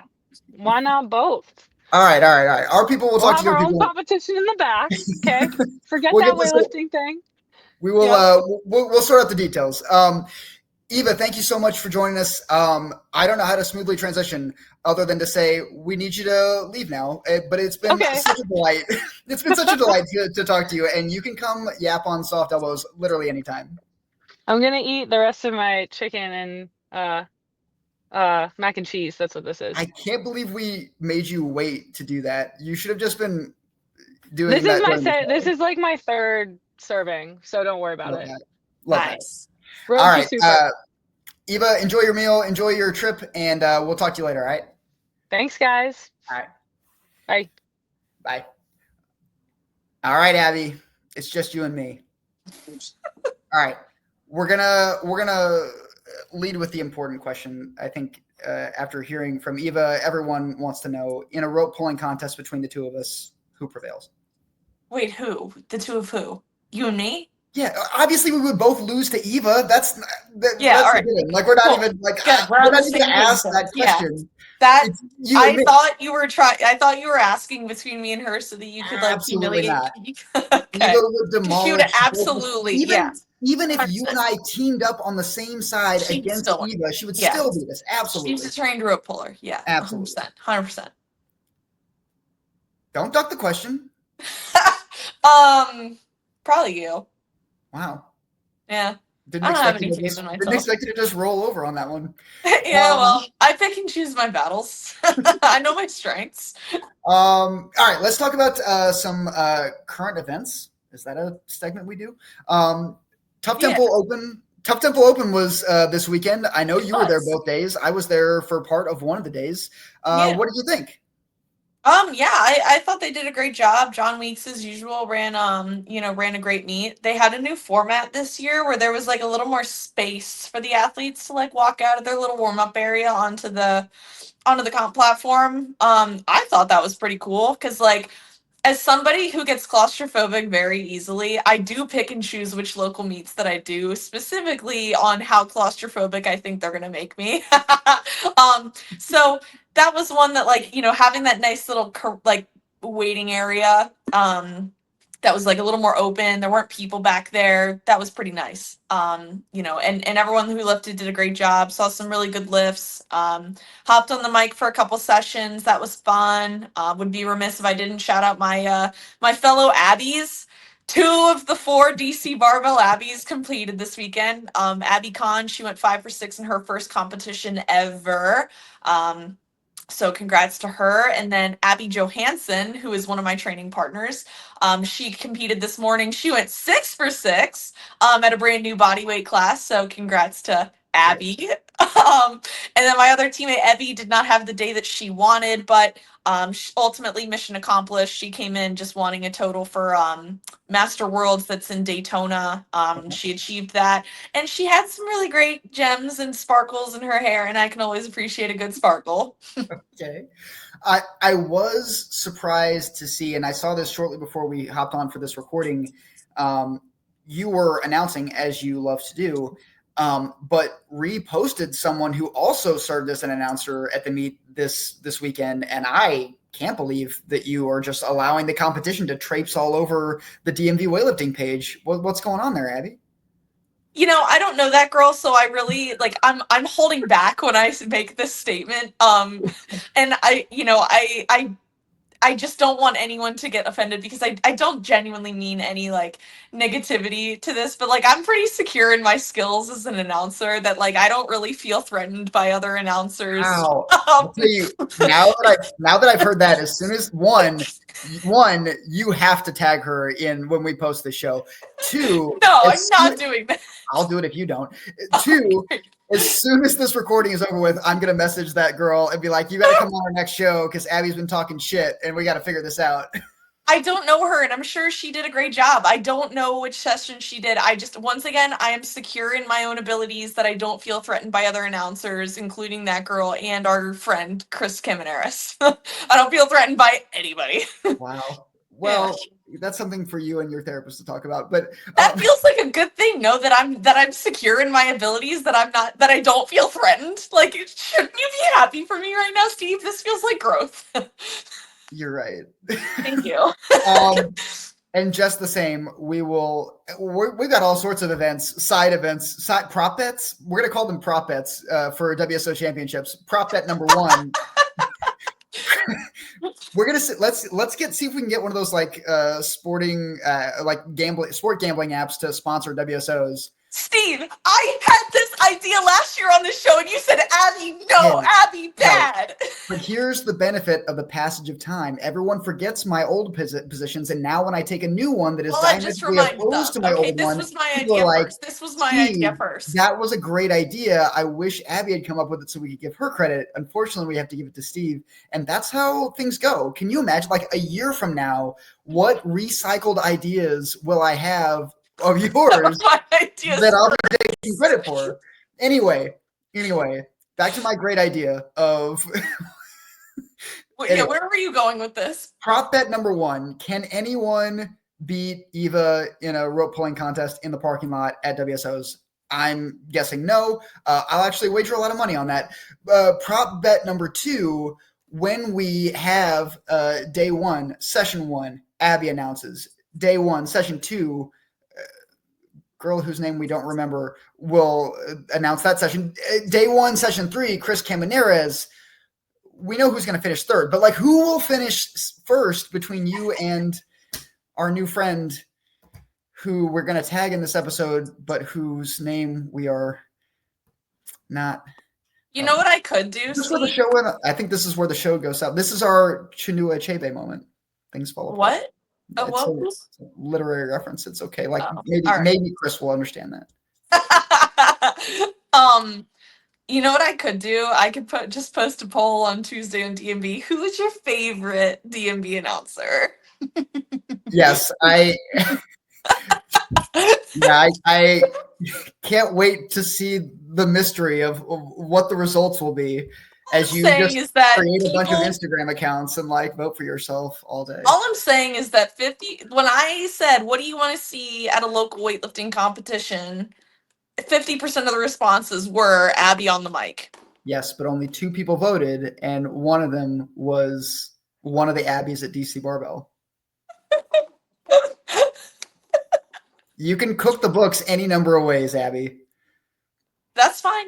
why not both? All right. Our people will talk to your people. We'll have our own competition in the back. Okay. Forget that weightlifting thing. We will, we'll sort out the delights. Eva, thank you so much for joining us. I don't know how to smoothly transition other than to say we need you to leave now. But it's been such a delight. It's been such a delight to talk to you, and you can come yap on Soft Elbows literally anytime. I'm gonna eat the rest of my chicken and mac and cheese. That's what this is. I can't believe we made you wait to do that. You should have just been doing that. This is like my third serving, so don't worry about it. Nice. All right, Eva, enjoy your meal, enjoy your trip, and we'll talk to you later. All right. Thanks, guys. All right. Bye. Bye. All right, Abby, it's just you and me. All right, we're gonna lead with the important question. I think after hearing from Eva, everyone wants to know, in a rope pulling contest between the two of us, who prevails? Wait, who? The two of who? You and me? Yeah, obviously we would both lose to Eva. All right. Like we're not even like we're not even gonna ask that question. I thought you were asking between me and her so that you could like humiliate me. Okay. She would absolutely, even if you and I teamed up on the same side against Eva, she would still beat us. Absolutely. She's a trained rope puller. Yeah, absolutely, 100%. Don't duck the question. Probably you. Wow. Yeah. I don't have any faith in myself. Didn't expect you to just roll over on that one. Yeah, well, I pick and choose my battles. I know my strengths. All right, let's talk about some current events. Is that a segment we do? Tough Temple Open was this weekend. I know you were there both days. I was there for part of one of the days. What did you think? I thought they did a great job. John Weeks, as usual, ran a great meet. They had a new format this year where there was like a little more space for the athletes to like walk out of their little warm-up area onto the comp platform. I thought that was pretty cool because like, as somebody who gets claustrophobic very easily, I do pick and choose which local meets that I do, specifically on how claustrophobic I think they're going to make me. So that was one that, like, having that nice little, like, waiting area, that was, like, a little more open. There weren't people back there. That was pretty nice. And everyone who lifted did a great job. Saw some really good lifts. Hopped on the mic for a couple sessions. That was fun. Would be remiss if I didn't shout out my my fellow Abbies. 2 of the 4 DC Barbell Abbies completed this weekend. Abby Kahn, she went 5 for 6 in her first competition ever. So congrats to her. And then Abby Johansson, who is one of my training partners, she competed this morning. She went 6 for 6 at a brand new bodyweight class. So congrats to Abby. And then my other teammate, Evie, did not have the day that she wanted, but ultimately mission accomplished. She came in just wanting a total for Master Worlds that's in Daytona. She achieved that. And she had some really great gems and sparkles in her hair, and I can always appreciate a good sparkle. Okay. I was surprised to see, and I saw this shortly before we hopped on for this recording, you were announcing, as you love to do, but reposted someone who also served as an announcer at the meet this weekend, and I can't believe that you are just allowing the competition to traipse all over the DMV weightlifting page. What's going on there, Abby? I don't know that girl, so I really I'm holding back when I make this statement. And I just don't want anyone to get offended because I don't genuinely mean any negativity to this, but I'm pretty secure in my skills as an announcer that I don't really feel threatened by other announcers. Wow. I'll tell you, now that I've heard that, as soon as one, you have to tag her in when we post the show. Two, no, I'm not doing that. I'll do it if you don't. Two, as soon as this recording is over with, I'm going to message that girl and be like, you got to come on our next show because Abby's been talking shit and we got to figure this out. I don't know her, and I'm sure she did a great job. I don't know which session she did. Once again, I am secure in my own abilities that I don't feel threatened by other announcers, including that girl and our friend, Chris Kamenaris. I don't feel threatened by anybody. Wow. Well, that's something for you and your therapist to talk about, but that feels like a good thing. No, that I'm secure in my abilities, that I don't feel threatened. Shouldn't you be happy for me right now, Steve? This feels like growth. You're right. Thank you. And just the same, we've got all sorts of events, side prop bets. We're going to call them prop bets for WSO championships. Prop bet number one. We're gonna see if we can get one of those sport gambling apps to sponsor WSOs. Steve, I had this idea last year on the show, and you said, Abby, no, Abby, bad. No. But here's the benefit of the passage of time. Everyone forgets my old positions, and now when I take a new one that is diametrically opposed to my old one, this was my idea first. This was my idea first. That was a great idea. I wish Abby had come up with it so we could give her credit. Unfortunately, we have to give it to Steve, and that's how things go. Can you imagine, a year from now, what recycled ideas will I have of yours that I'll be taking credit for? Anyway, back to my great idea of Wait, where were you going with this? Prop bet number one. Can anyone beat Eva in a rope pulling contest in the parking lot at WSOs? I'm guessing no. I'll actually wager a lot of money on that. Prop bet number two, when we have day one, session one, Abby announces. Day one, session two, girl whose name we don't remember will announce that session. Day one, session three, Chris Kamenaris. We know who's going to finish third, but who will finish first between you and our new friend who we're going to tag in this episode, but whose name we are not. You know what I could do? This is where the show went. I think this is where the show goes out. This is our Chinua Achebe moment. Things fall apart. What? It's a literary reference. It's okay. Maybe Chris will understand that. You know what I could do? I could just post a poll on Tuesday on DMV. Who is your favorite DMV announcer? Yes, I can't wait to see the mystery of what the results will be. As you just create a bunch of Instagram accounts and vote for yourself all day. All I'm saying is that when I said, what do you want to see at a local weightlifting competition? 50% of the responses were Abby on the mic. Yes, but only 2 people voted, and one of them was one of the Abbies at DC Barbell. You can cook the books any number of ways, Abby. That's fine.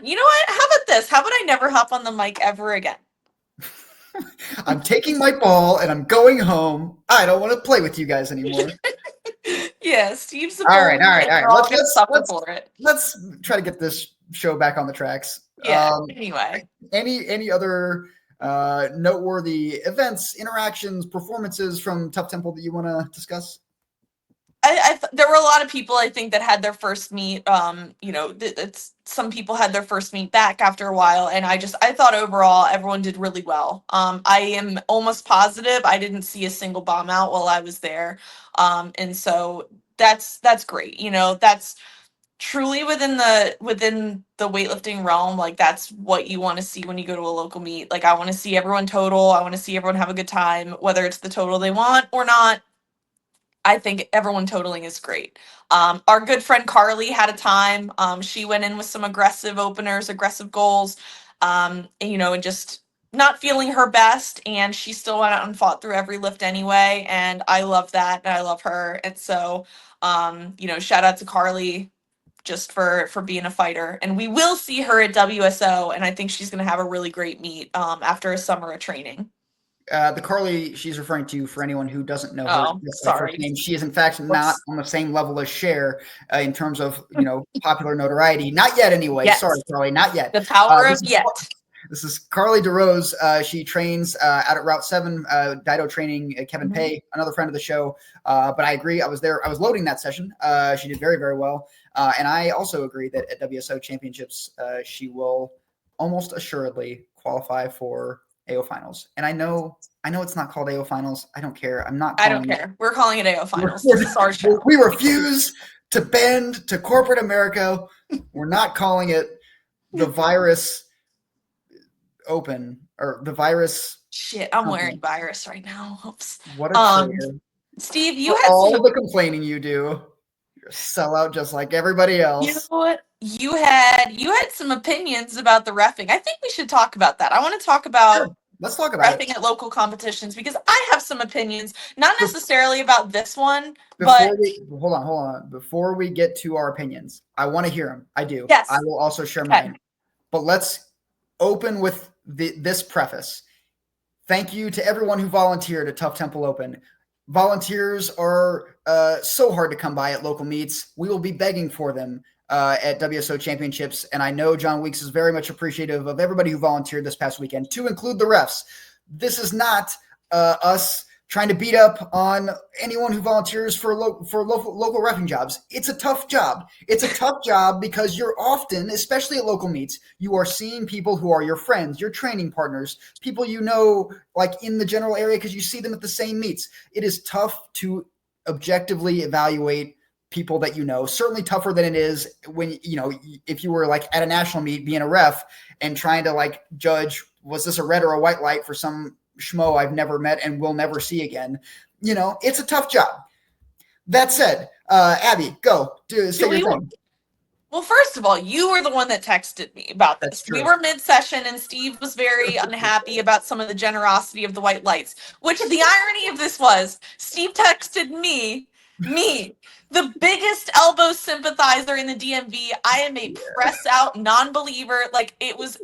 You know what? How about this? How about I never hop on the mic ever again? I'm taking my ball and I'm going home. I don't want to play with you guys anymore. Yeah, Steve's all right. Let's try to get this show back on the tracks. Yeah. Anyway, any other noteworthy events, interactions, performances from Tough Temple that you want to discuss? there were a lot of people I think that had their first meet. It's some people had their first meet back after a while, and I thought overall everyone did really well. I am almost positive I didn't see a single bomb out while I was there, and so that's great. That's truly within the weightlifting realm. Like that's what you want to see when you go to a local meet. Like I want to see everyone total. I want to see everyone have a good time, whether it's the total they want or not. I think everyone totaling is great. Our good friend Carly had a time. She went in with some aggressive openers, aggressive goals, and just not feeling her best. And she still went out and fought through every lift anyway. And I love that. And I love her. And so, shout out to Carly just for being a fighter. And we will see her at WSO. And I think she's going to have a really great meet after a summer of training. The Carly she's referring to, for anyone who doesn't know her sorry. first name, she is in fact not on the same level as Cher in terms of popular notoriety. Not yet, anyway. Yes. Sorry, Carly, not yet. The power of yet. This is Carly DeRose. She trains out at Route 7, Dido training. Kevin Pay, another friend of the show. But I agree. I was there. I was loading that session. She did very, very well. And I also agree that at WSO Championships, she will almost assuredly qualify for AO Finals. And I know it's not called AO Finals. I don't care. I don't care. We're calling it AO Finals. This is our show. We refuse to bend to corporate America. We're not calling it the Virus Open or the Virus. Shit, I'm wearing Virus right now. Oops. What a traitor. Steve, you for had all the complaining you do. You're a sellout just like everybody else. You know what? You had some opinions about the reffing. I think we should talk about that. I want to talk about Sure. Let's talk about reffing at local competitions because I have some opinions, not necessarily about this one, but hold on. Before we get to our opinions, I want to hear them. I do. Yes. I will also share mine. But let's open with this preface. Thank you to everyone who volunteered at Tough Temple Open. Volunteers are so hard to come by at local meets. We will be begging for them at WSO Championships. And I know John Weeks is very much appreciative of everybody who volunteered this past weekend, to include the refs. This is not us trying to beat up on anyone who volunteers for local reffing jobs. It's a tough job. It's a tough job because you're often, especially at local meets, you are seeing people who are your friends, your training partners, people you know like in the general area because you see them at the same meets. It is tough to objectively evaluate people that you know, certainly tougher than it is when, if you were like at a national meet being a ref and trying to like judge, was this a red or a white light for some schmo I've never met and will never see again. It's a tough job. That said, Abby, go. Say your thing. Well, first of all, you were the one that texted me about this. We were mid-session, and Steve was very unhappy about some of the generosity of the white lights, which the irony of this was Steve texted me, the biggest elbow sympathizer in the DMV. I am a press out non-believer. Like it was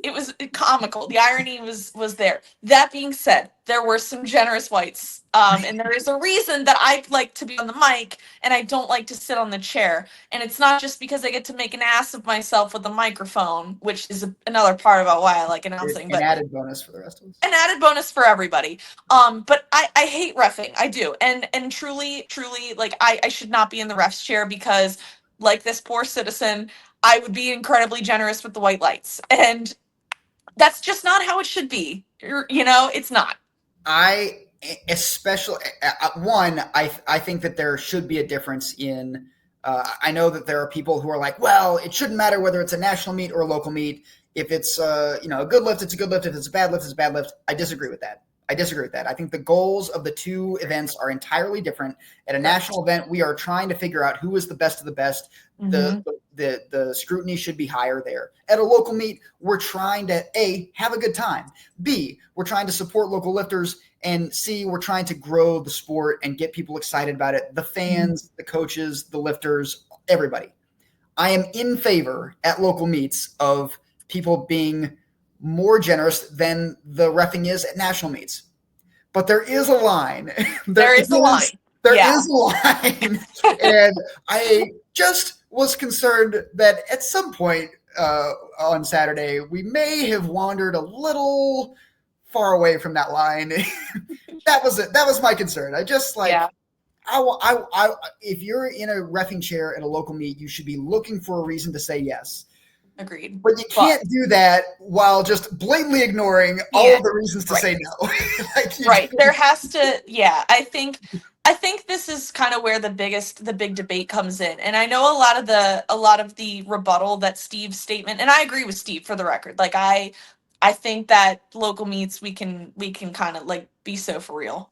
comical. The irony was there. That being said, there were some generous whites. And there is a reason that I like to be on the mic and I don't like to sit on the chair. And it's not just because I get to make an ass of myself with a microphone, which is another part about why I like announcing. An added bonus for the rest of us. An added bonus for everybody. But I hate reffing. I do. And truly, like I should not be in the ref's chair because like this poor citizen, I would be incredibly generous with the white lights. And that's just not how it should be. It's not. I think that there should be a difference in I know that there are people who are like, well, it shouldn't matter whether it's a national meet or a local meet. If it's a good lift, it's a good lift. If it's a bad lift, it's a bad lift. I disagree with that. I think the goals of the two events are entirely different. At a national event, we are trying to figure out who is the best of the best. Mm-hmm. The scrutiny should be higher there. At a local meet, we're trying to A, have a good time. B, we're trying to support local lifters. And C, we're trying to grow the sport and get people excited about it. The fans, the coaches, the lifters, everybody. I am in favor at local meets of people being more generous than the reffing is at national meets. But there is a line. There is a line. And I just was concerned that at some point on Saturday, we may have wandered a little far away from that line. That was it. That was my concern. I just if you're in a reffing chair at a local meet, you should be looking for a reason to say yes. Agreed. But you can't do that while just blatantly ignoring all of the reasons to say no. Right. There has to, I think this is kind of where the big debate comes in. And I know a lot of the rebuttal that Steve's statement, and I agree with Steve for the record. Like I think that local meets we can kind of like be so for real.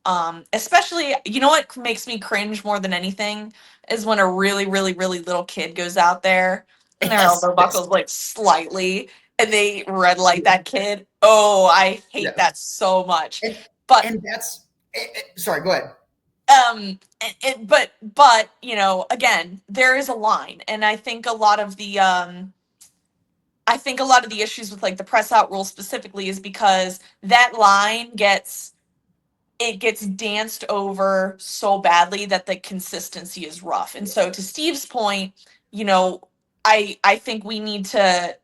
Especially, you know what makes me cringe more than anything is when a really, really, really little kid goes out there and their elbow buckles like slightly and they red light that kid. Oh, I hate that so much. And that's sorry, go ahead. But you know, again, there is a line, and I think a lot of the issues with like the press out rule specifically is because that line gets danced over so badly that the consistency is rough. And so to Steve's point, you know, I think we need to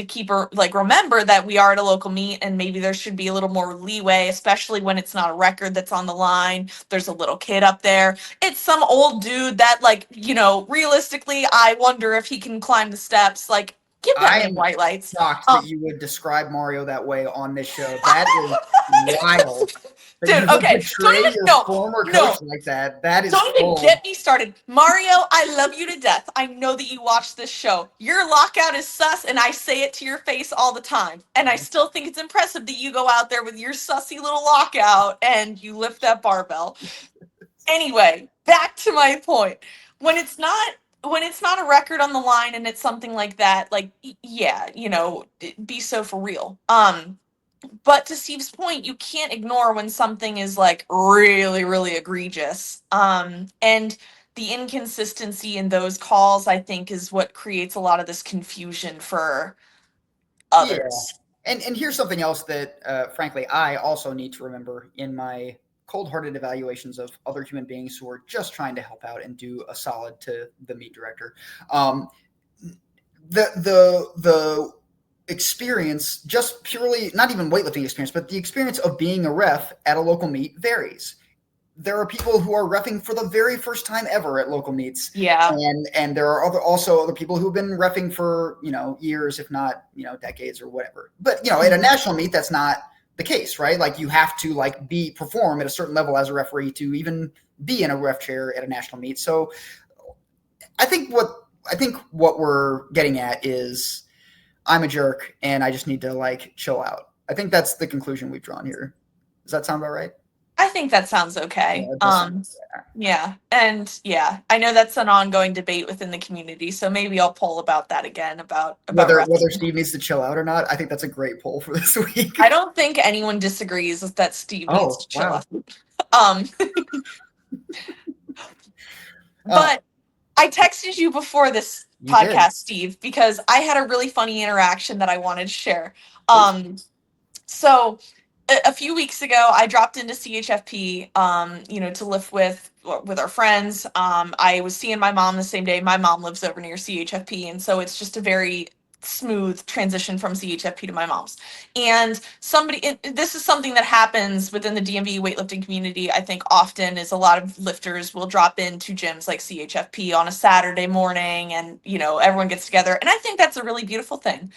keep remember that we are at a local meet and maybe there should be a little more leeway, especially when it's not a record that's on the line. There's a little kid up there. It's some old dude that, like, you know, realistically, I wonder if he can climb the steps. Like, give that man white lights. Shocked that you would describe Mario that way on this show. That is wild. Dude, okay. Don't even former coach like that. That is don't even get me started. Mario, I love you to death. I know that you watch this show. Your lockout is sus, and I say it to your face all the time. And I still think it's impressive that you go out there with your sussy little lockout and you lift that barbell. Anyway, back to my point. When it's not a record on the line and it's something like that, like, yeah, you know, be so for real. But to Steve's point, you can't ignore when something is like really, really egregious. And the inconsistency in those calls, I think, is what creates a lot of this confusion for others. Yeah. And here's something else that, frankly, I also need to remember in my cold-hearted evaluations of other human beings who are just trying to help out and do a solid to the meet director. The experience, just purely, not even weightlifting experience, but the experience of being a ref at a local meet varies. There are people who are reffing for the very first time ever at local meets. Yeah. And there are also other people who've been reffing for, you know, years, if not, you know, decades or whatever. But, you know, at a national meet, that's not the case, right? Like, you have to perform at a certain level as a referee to even be in a ref chair at a national meet. So I think what we're getting at is I'm a jerk and I just need to chill out. I think that's the conclusion we've drawn here. Does that sound about right? I think that sounds okay. Yeah. And yeah, I know that's an ongoing debate within the community. So maybe I'll poll about that again about whether Steve needs to chill out or not. I think that's a great poll for this week. I don't think anyone disagrees that Steve needs to chill out. But I texted you before this podcast, Steve, because I had a really funny interaction that I wanted to share. So a few weeks ago, I dropped into CHFP, you know, to lift with our friends. I was seeing my mom the same day. My mom lives over near CHFP, and so it's just a very smooth transition from CHFP to my mom's. And this is something that happens within the DMV weightlifting community, I think often, is a lot of lifters will drop into gyms like CHFP on a Saturday morning, and, you know, everyone gets together. And I think that's a really beautiful thing.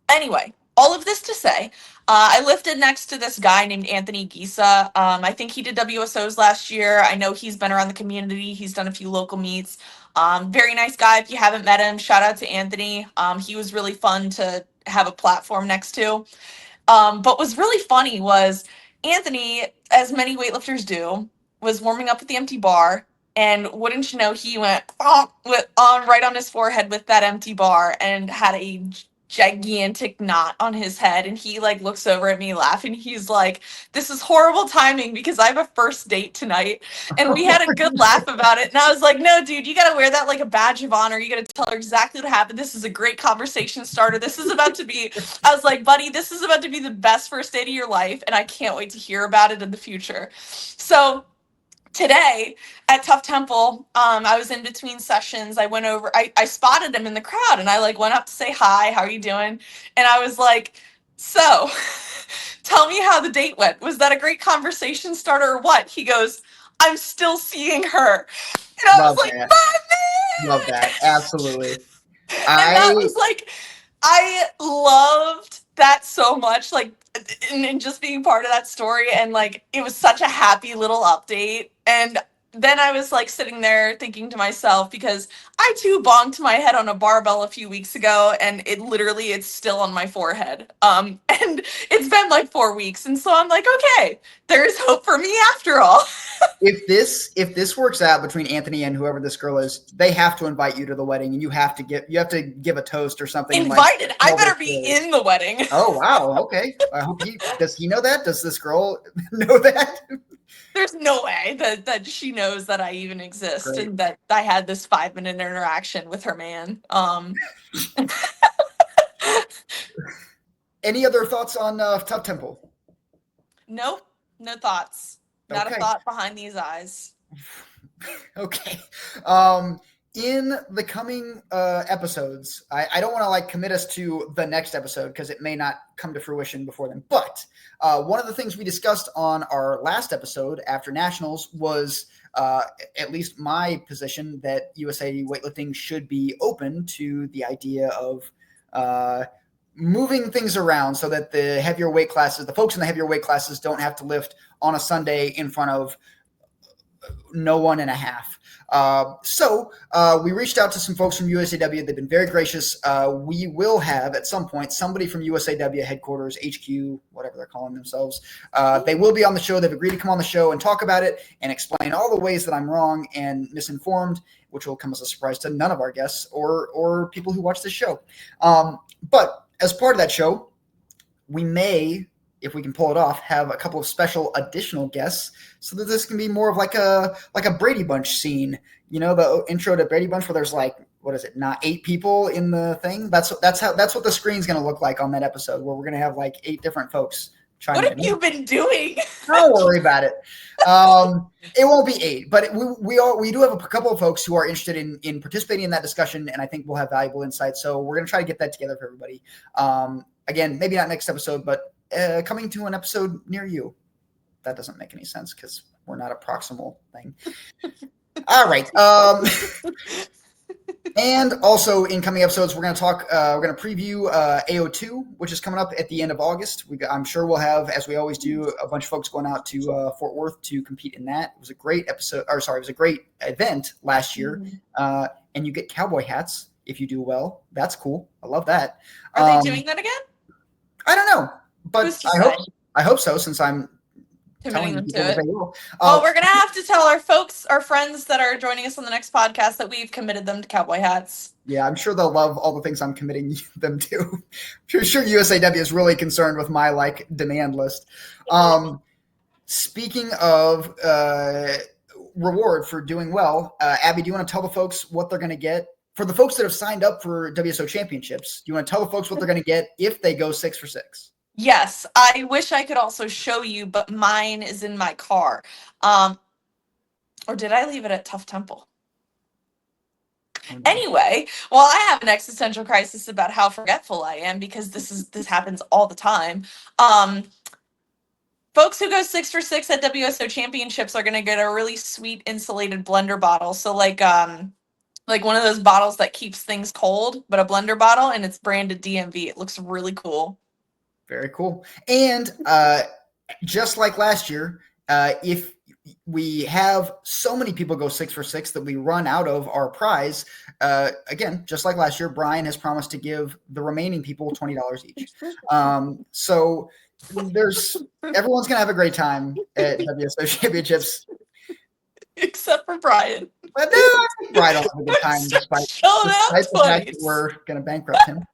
Anyway, all of this to say, I lifted next to this guy named Anthony Gisa. I think he did WSOs last year. I know he's been around the community. He's done a few local meets. Very nice guy. If you haven't met him, shout out to Anthony. He was really fun to have a platform next to. But what's really funny was Anthony, as many weightlifters do, was warming up at the empty bar. And wouldn't you know, he went right on his forehead with that empty bar and had a gigantic knot on his head. And he looks over at me laughing. He's like, this is horrible timing because I have a first date tonight. And we had a good laugh about it. And I was like, no, dude, you got to wear that like a badge of honor. You got to tell her exactly what happened. This is a great conversation starter. This is about to be, I was like, buddy, this is about to be the best first date of your life. And I can't wait to hear about it in the future. So today at Tough Temple, I was in between sessions. I went over, I spotted him in the crowd and I went up to say hi, how are you doing? And I was like, so tell me how the date went. Was that a great conversation starter or what? He goes, I'm still seeing her. And I was like, Mommy! Love that. Absolutely. And that was like, I loved that so much, like, and just being part of that story. And like, it was such a happy little update. And then I was like sitting there thinking to myself, because I too bonked my head on a barbell a few weeks ago, and it's still on my forehead. And it's been like 4 weeks. And so I'm like, okay, there's hope for me after all. If this works out between Anthony and whoever this girl is, they have to invite you to the wedding, and you have to give a toast or something. Invited. Like, I better be in the wedding. Oh wow. Okay. I hope does he know that? Does this girl know that? There's no way that she knows that I even exist. Great. And that I had this 5-minute interaction with her man. Any other thoughts on Tough Temple? Nope. No thoughts. Not a thought behind these eyes. Okay. In the coming episodes, I don't want to like commit us to the next episode because it may not come to fruition before then. But one of the things we discussed on our last episode after Nationals was at least my position that USA weightlifting should be open to the idea of moving things around so that the heavier weight classes, the folks in the heavier weight classes don't have to lift on a Sunday in front of no one and a half. So we reached out to some folks from USAW. They've been very gracious. We will have at some point somebody from USAW headquarters, HQ, whatever they're calling themselves. They will be on the show. They've agreed to come on the show and talk about it and explain all the ways that I'm wrong and misinformed, which will come as a surprise to none of our guests or people who watch this show. But as part of that show, we may, if we can pull it off, have a couple of special additional guests so that this can be more of like a Brady Bunch scene. You know, the intro to Brady Bunch where there's like, what is it, not 8 people in the thing? That's what the screen's going to look like on that episode, where we're going to have like 8 different folks trying to. What have you been doing? Don't worry about it. It won't be 8, but we do have a couple of folks who are interested in participating in that discussion, and I think we'll have valuable insights. So we're going to try to get that together for everybody. Again, maybe not next episode, but coming to an episode near you. That doesn't make any sense because we're not a proximal thing. All right. And also in coming episodes, we're going to talk, we're going to preview AO2, which is coming up at the end of August. I'm sure we'll have, as we always do, a bunch of folks going out to Fort Worth to compete in that. It was a great episode, it was a great event last year. Mm-hmm. And you get cowboy hats if you do well. That's cool. I love that. Are they doing that again? I don't know, but I hope so, since I'm committing them to it. Well, we're going to have to tell our friends that are joining us on the next podcast that we've committed them to cowboy hats. Yeah, I'm sure they'll love all the things I'm committing them to. I'm sure USAW is really concerned with my like demand list. Speaking of reward for doing well, Abby, do you want to tell the folks what they're going to get? For the folks that have signed up for WSO championships, do you want to tell the folks what they're going to get if they go 6 for 6? Yes, I wish I could also show you, but mine is in my car. Or did I leave it at Tough Temple? Anyway, well, I have an existential crisis about how forgetful I am because this happens all the time. Folks who go 6 for 6 at WSO championships are going to get a really sweet insulated blender bottle. So like one of those bottles that keeps things cold, but a blender bottle, and it's branded DMV. It looks really cool. Very cool. And just like last year, if we have so many people go 6 for 6 that we run out of our prize, again, just like last year, Brian has promised to give the remaining people $20 each. So everyone's going to have a great time at WSO championships. Except for Brian. But Brian will have a good time despite the fact that we're going to bankrupt him.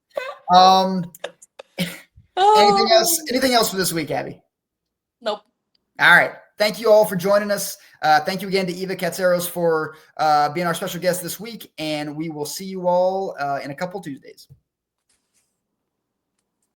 Anything else for this week, Abby? Nope. All right. Thank you all for joining us. Thank you again to Eva Katsaros for being our special guest this week, and we will see you all in a couple Tuesdays.